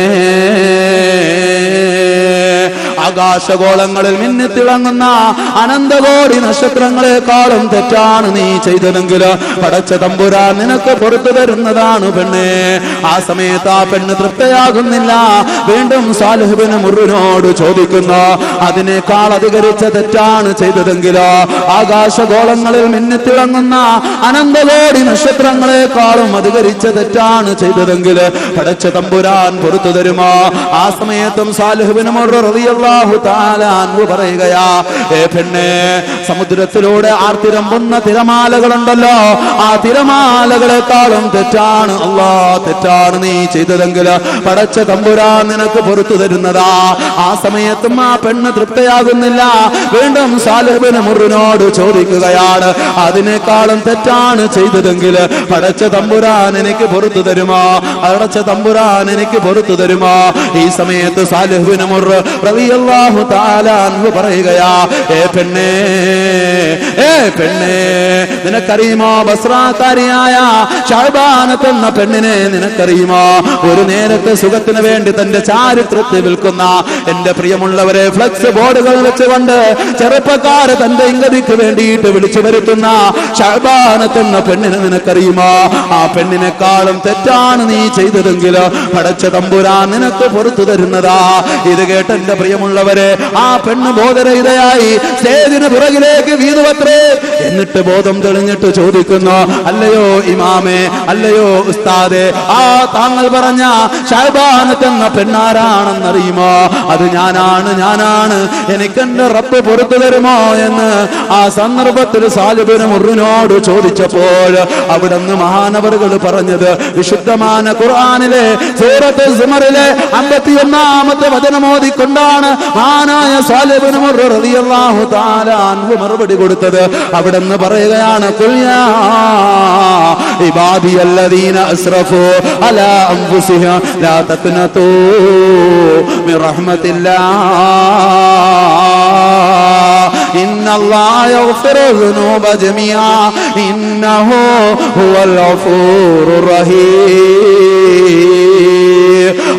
ആകാശഗോളങ്ങളിൽ മിന്നിത്തിളങ്ങുന്ന അനന്തകോടി നക്ഷത്രങ്ങളെക്കാളും തെറ്റാണ് നീ ചെയ്തതെങ്കിൽ പടച്ച തമ്പുരാൻ നിനക്ക് പുറത്തു തരുന്നതാണ് പെണ്ണേ. ആ സമയത്ത് ആ പെണ്ണ് തൃപ്തയാകുന്നില്ല. വീണ്ടും സാലിഹ് ഇബ്നു മുർറിനോട് ചോദിക്കുന്നു, അതിനേക്കാൾ അധികരിച്ച തെറ്റാണ് ചെയ്തതെങ്കിലോ? ആകാശഗോളങ്ങളിൽ മിന്നിത്തിളങ്ങുന്ന അനന്തകോടി നക്ഷത്രങ്ങളെക്കാളും അധികരിച്ച തെറ്റാണ് ചെയ്തതെങ്കിൽ പടച്ച തമ്പുരാൻ പുറത്തു തരുമോ? ആ സമയത്തും സാലിഹ് ഇബ്നു മുർറ റളിയല്ലാഹു തആല അൻഹു പറയുകയാ, ഏ പെണ്ണേ, സമുദ്രത്തിലൂടെ ആർത്തിരമ്പുന്ന തിരമാലകളുണ്ടല്ലോ, ആ തിരമാലകളെക്കാളും തെറ്റാണ് തെറ്റാണ് നീ ചെയ്തതെങ്കിൽ പടച്ച തമ്പുരാൻ നിനക്ക് പുറത്തു തരുന്നതാ. ആ സമയത്തും ആ പെണ്ണ് തൃപ്തയാകുന്നില്ല. വീണ്ടും സാലിഹ് ഇബ്നു മുർറിനോട് ചോദിക്കുകയാണ്, അതിനേക്കാളും തെറ്റാണ് ചെയ്തതെങ്കിൽ പടച്ച തമ്പുരാൻ എനിക്ക് പുറത്തു തരുമോ? പടച്ച തമ്പുരാൻ എനിക്ക് പുറത്തു തരുമോ? ഈ സമയത്ത് സാലിഹ് ഇബ്നു മുർറ റളിയല്ലാഹു തആല അൻഹു പറയുകയാ, ഏ പെണ്ണേ, നിനക്കറിയുമോ ബസ്രാകാരിയായ ഷഅബാനത്ത് എന്ന പെണ്ണിനെ നിനക്കറിയുമോ? ഒരു നേരത്തെ സുഖത്തിന് വേണ്ടി തന്റെ ചാരിത്രത്തെ വിൽക്കുന്ന, എന്റെ പ്രിയമുള്ളവരെ, ഫ്ലക്സ് ബോർഡുകൾ വെച്ചുകൊണ്ട് ചെറുപ്പക്കാര് തന്റെ ഇംഗതിക്ക് വേണ്ടിയിട്ട് വിളിച്ചു വരുത്തുന്ന ഷഅബാനത്ത് എന്ന പെണ്ണിനെ നിനക്കറിയുമോ? ആ പെണ്ണിനെക്കാളും തെറ്റാണ് നീ ചെയ്തതെങ്കിൽ പടച്ച തമ്പുരാൻ നിനക്ക് പുറത്തു തരുന്നതാ. ഇത് കേട്ട് എന്റെ പ്രിയമുള്ളവരെ, ആ പെണ്ണ് ബോധരഹിതയായി സ്റ്റേജിന് പുറകിലേക്ക് വീണുവത്രേ. എന്നിട്ട് ബോധം തെളിഞ്ഞിട്ട് ചോദിക്കുന്നു, അല്ലയോ ഇമാമേ, അല്ലയോ ഉസ്താദേ, ആ താങ്കൾ പറഞ്ഞ ഷഅബാനത്ത് എന്ന പെണ്ണാരാണെന്നറിയുമോ? അത് ഞാനാണ്. എനിക്കെന്റെ റബ്ബ് പുറത്തു തരുമോ എന്ന് ആ സന്ദർഭത്തിൽ സാലിഹ് ഇബ്നു മുർറിനോട് ചോദിച്ചപ്പോൾ അവിടുന്ന് മഹാനവറുകൾ പറഞ്ഞത് വിശുദ്ധമായ ഖുർആനിലെ സൂറത്ത് സുമറിലെ 51-ാമത്തെ വചനം ഓതിക്കൊണ്ടാണ് മഹാനായ സാലിഹ് ഇബ്നു മുർറ റളിയല്ലാഹു തആല അൻഹു മറുപടി കൊടുത്തത്. അവിടുന്ന് പറയുകയാണ്, ഖുൽ യാ ഇബാദിയല്ലദീന അസ്റഫു അലാ അൻഫുസിഹിം ലാ തഖ്നതു മിർ റഹ്മത്തില്ലാഹ് ഇന്നല്ലാഹ യഗ്ഫിറു ദുനൂബ ജമീഅ ഇന്നഹു ഹുവൽ ഗഫൂറുർ റഹീം.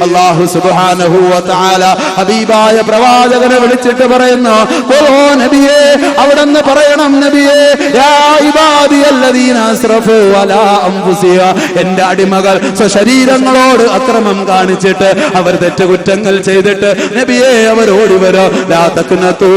അല്ലാഹു സുബ്ഹാനഹു വ തആല ഹബീബായ പ്രവാചകനെ വിളിച്ചിട്ട് പറയുന്നു, ഓ നബിയേ, അവിടെന്ന് പറയണം, നബിയേ, യാ ഇബാദിയല്ലദീന അസ്റഫു അലാ അൻഫുസിഹിം, എന്റെ അടിമകൾ സ്വശരീരങ്ങളോട് അക്രമം കാണിച്ചിട്ട് അവർ തെറ്റുകുറ്റങ്ങൾ ചെയ്തിട്ട് നബിയേ അവരോട് വരോ, ലാ തഖ്നതു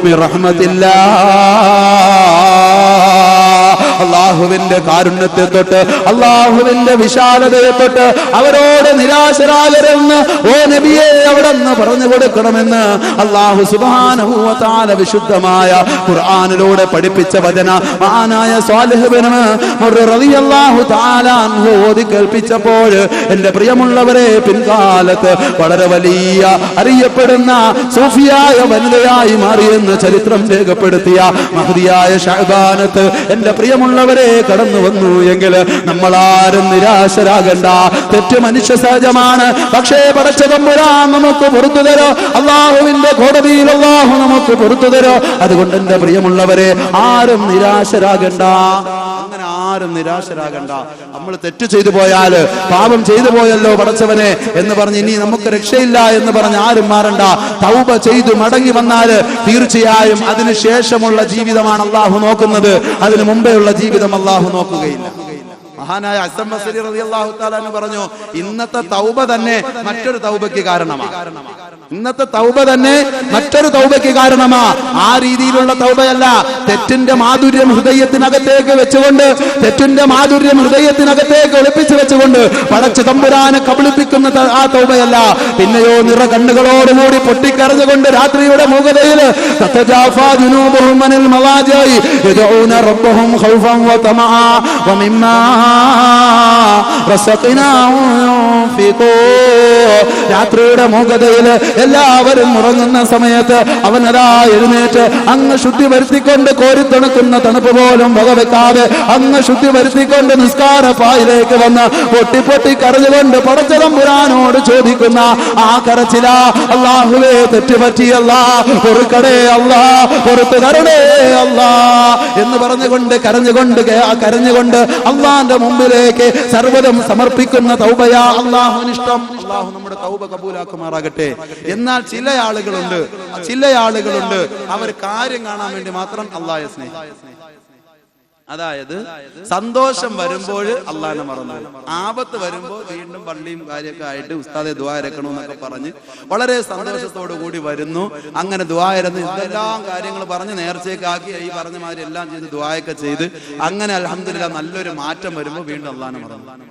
മിർ റഹ്മത്തില്ലാഹ്, അല്ലാഹുവിന്റെ കാരുണ്യത്തെ തൊട്ട്, അല്ലാഹുവിന്റെ വിശാലതയെ തൊട്ട് അവരോട് നിരാശരാകരുതെന്ന് ഓ നബിയെ അവിടെന്ന് പറഞ്ഞു കൊടുക്കണമെന്ന് അല്ലാഹു സുബ്ഹാനഹു വ തആല വിശുദ്ധമായ ഖുർആനിലൂടെ പഠിപ്പിച്ച വചന മഹാനായ സാലിഹ് ഇബ്നു മുർറ റളിയല്ലാഹു തആല അൻഹു ഓതി കേൾപ്പിച്ചപ്പോൾ എന്റെ പ്രിയമുള്ളവരെ, പിൻകാലത്ത് വളരെ വലിയ അറിയപ്പെടുന്ന സൂഫിയായ വനിതയായി മാറിയെന്ന് ചരിത്രം രേഖപ്പെടുത്തിയ മഹദിയായ ഷഅബാനത്ത് എന്റെ പ്രിയമുള്ളവരെ കടന്നു വന്നു എങ്കിൽ നമ്മളാരും നിരാശരാകണ്ട. തെറ്റ് മനുഷ്യ സഹജമാണ്. പക്ഷേ പടച്ച തമ്പുരാൻ നമുക്ക് പുറത്തു തരോ. അള്ളാഹുവിന്റെ കോടതിയിൽ അള്ളാഹു നമുക്ക് പുറത്തു തരോ. അതുകൊണ്ട് എന്റെ പ്രിയമുള്ളവരെ, ആരും നിരാശരാകണ്ട. അങ്ങനെ ആരും നിരാശരാകണ്ട. നമ്മൾ തെറ്റ് ചെയ്തു പോയാൽ, പാപം ചെയ്തു പോയല്ലോ പടച്ചവനെ എന്ന് പറഞ്ഞ് ഇനി നമുക്ക് രക്ഷയില്ല എന്ന് പറഞ്ഞ് ആരും മാറണ്ട. തൗബ ചെയ്തു മടങ്ങി വന്നാൽ തീർച്ചയായും അതിനുശേഷമുള്ള ജീവിതമാണ് അള്ളാഹു നോക്കുന്നത്. അതിനു മുമ്പേയുള്ള ജീവിതം അള്ളാഹു നോക്കുകയില്ല. മഹാനായ ഹസൻ ബസരി റളിയല്ലാഹു തആല അൻഹു പറഞ്ഞു, ഇന്നത്തെ തൗബ തന്നെ മറ്റൊരു തൗബയ്ക്ക് കാരണമാണ്. ഇന്നത്തെ തൗബ തന്നെ മറ്റൊരു തൗബയ്ക്ക് കാരണമാ. ആ രീതിയിലുള്ള തൗബയല്ല. തെറ്റിന്റെ മാധുര്യം ഹൃദയത്തിനകത്തേക്ക് വെച്ചുകൊണ്ട്, തെറ്റിന്റെ മാധുര്യം ഹൃദയത്തിനകത്തേക്ക് ഒളിപ്പിച്ചു വെച്ചുകൊണ്ട് പടച്ച തമ്പുരാനെ കബളിപ്പിക്കുന്ന ആ തൗബയല്ല. പിന്നെയോ നിറ കണ്ണുകളോടുകൂടി പൊട്ടിക്കരഞ്ഞുകൊണ്ട് രാത്രിയുടെ മൂകതയിൽ തതജാഫാ ജുനൂബുഹും അനിൽ മവാജിഇ യദഊന റബ്ബഹും ഖൗഫൻ വതമഅ വമിമ്മാ റസഖ്നാഹും യുൻഫിഖൂ. രാത്രിയുടെ മൂകതയിൽ എല്ലാവരും ഉറങ്ങുന്ന സമയത്ത് അവനതാ എഴുന്നേറ്റ് അങ്ങ് ശുദ്ധി വരുത്തിക്കൊണ്ട്, കോരിത്തണുക്കുന്ന തണുപ്പ് പോലും വകവെക്കാതെ അങ്ങ് ശുദ്ധി വരുത്തിക്കൊണ്ട് നിസ്കാര പായിലേക്ക് വന്ന് പൊട്ടി പൊട്ടി കരഞ്ഞുകൊണ്ട് പടച്ച തമ്പുരാനോട് ചോദിക്കുന്ന ആ കരച്ചില, അല്ലാഹുവേ തെറ്റുപറ്റിയല്ലാ, പൊറുക്കടേ അല്ലാ, പൊറുത്തു തരണേ അല്ലാ എന്ന് പറഞ്ഞുകൊണ്ട് കരഞ്ഞുകൊണ്ട് അള്ളാന്റെ മുമ്പിലേക്ക് സർവ്വതും സമർപ്പിക്കുന്ന തൗബയാ അള്ളാഹുവിനിഷ്ടം. അള്ളാഹു നമ്മുടെ തൗബ കബൂലാക്കുമാറാകട്ടെ. എന്നാൽ ചില ആളുകളുണ്ട് അവർ കാര്യം കാണാൻ വേണ്ടി മാത്രം അള്ളാഹയെ സ്നേഹിക്കും. അതായത് സന്തോഷം വരുമ്പോൾ അള്ളാഹിനെ മറന്നു, ആപത്ത് വരുമ്പോൾ വീണ്ടും പള്ളിയും കാര്യമൊക്കെ ആയിട്ട് ഉസ്താദെ ദുആ ഇറക്കണമെന്നൊക്കെ പറഞ്ഞ് വളരെ സന്തോഷത്തോടു കൂടി വരുന്നു. അങ്ങനെ ദുആ ഇറന്ന് എന്തെല്ലാം കാര്യങ്ങൾ പറഞ്ഞ് നേർച്ചയൊക്കെ ആക്കി ഈ പറഞ്ഞ മാതിരി എല്ലാം ചെയ്ത് ദുആയൊക്കെ ചെയ്ത് അങ്ങനെ അൽഹംദുലില്ലാഹ് നല്ലൊരു മാറ്റം വരുമ്പോൾ വീണ്ടും അള്ളാഹിനെ മറന്നു,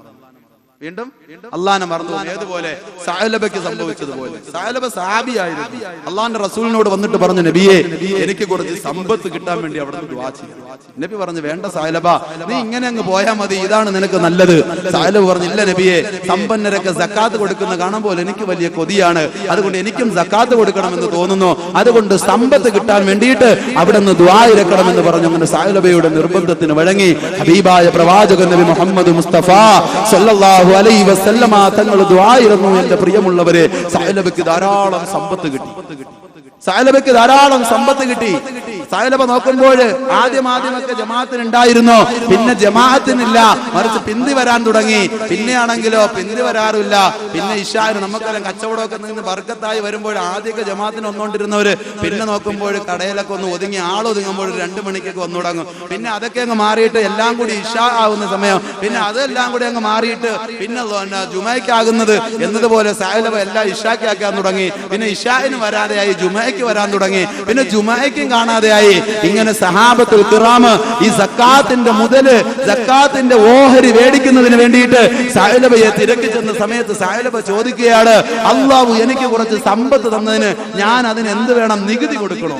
വീണ്ടും അള്ളാഹിനെ മറന്നു. ഏതുപോലെ സഅലബയ്ക്ക് സംഭവിച്ചതുപോലെ. സഅലബ സഹാബിയായിരുന്നു. അള്ളാഹിന്റെ റസൂലിനോട് വന്നിട്ട് പറഞ്ഞു, നബിയെ എനിക്ക് കുറച്ച് സമ്പത്ത് കിട്ടാൻ വേണ്ടി അവിടെ ദുആ ചെയ്യണം. നബി പറഞ്ഞു, വേണ്ട സഅലബ, നീ ഇങ്ങനെ അങ്ങ് പോയാൽ മതി, ഇതാണ് നിനക്ക് നല്ലത്. സഅലബ് പറഞ്ഞു, ഇല്ല നബിയെ, സമ്പന്നരൊക്കെ സക്കാത്ത് കൊടുക്കുന്ന കാണുമ്പോൾ എനിക്ക് വലിയ കൊതിയാണ്, അതുകൊണ്ട് എനിക്കും സക്കാത്ത് കൊടുക്കണമെന്ന് തോന്നുന്നു, അതുകൊണ്ട് സമ്പത്ത് കിട്ടാൻ വേണ്ടിയിട്ട് അവിടെ നിന്ന് ദുആ ഇറക്കണമെന്ന് പറഞ്ഞു. അങ്ങനെ സഅലബയുടെ നിർബന്ധത്തിന് വഴങ്ങി ഹബീബായ പ്രവാചകൻ നബി മുഹമ്മദ് മുസ്തഫ സല്ലല്ലാഹു അലൈഹി വസല്ലമ തങ്ങൾ ദുആ ഇറന്നു. എന്റെ പ്രിയമുള്ളവരെ, സഅലബയ്ക്ക് ധാരാളം സമ്പത്ത് കിട്ടി. സഅലബ നോക്കുമ്പോൾ ആദ്യമൊക്കെ ജമാഅത്തിനുണ്ടായിരുന്നു, പിന്നെ ജമാഅത്തിനില്ല, മറിച്ച് പിന്തി വരാൻ തുടങ്ങി. പിന്നെയാണെങ്കിലോ പിന്തി വരാറില്ല. പിന്നെ ഇശാന് നമുക്കെല്ലാം കച്ചവടമൊക്കെ നിന്ന് ബർക്കത്തായി വരുമ്പോൾ ആദ്യമൊക്കെ ജമാഅത്തിന് വന്നുകൊണ്ടിരുന്നവര് പിന്നെ നോക്കുമ്പോൾ കടയിലൊക്കെ ഒന്ന് ഒതുങ്ങി ആളൊതുങ്ങുമ്പോൾ 2 മണിക്കൊക്കെ വന്നു തുടങ്ങും. പിന്നെ അതൊക്കെ അങ്ങ് മാറിയിട്ട് എല്ലാം കൂടി ഇശാ ആവുന്ന സമയം, പിന്നെ അതെല്ലാം കൂടി അങ്ങ് മാറിയിട്ട് പിന്നെ ജുമയ്ക്കാകുന്നത് എന്നതുപോലെ സഅലബ എല്ലാം ഇശാക്കാക്കാൻ തുടങ്ങി. പിന്നെ ഇശാന് വരാതെയായി, ജുമയ്ക്ക് വരാൻ തുടങ്ങി, പിന്നെ ജുമയ്ക്കും കാണാതെയായി. ഇങ്ങനെ സഹാബത്തുൽ കിറാമ് ഈ സക്കാത്തിന്റെ മുതല്, സക്കാത്തിന്റെ ഓഹരി മേടിക്കുന്നതിന് വേണ്ടിയിട്ട് സഅലബയെ തിരക്കി ചെന്ന സമയത്ത് സഅലബ ചോദിക്കുകയാണ്, അല്ലാഹു എനിക്ക് കുറച്ച് സമ്പത്ത് തന്നതിന് ഞാൻ അതിന് എന്ത് വേണം, നികുതി കൊടുക്കണോ?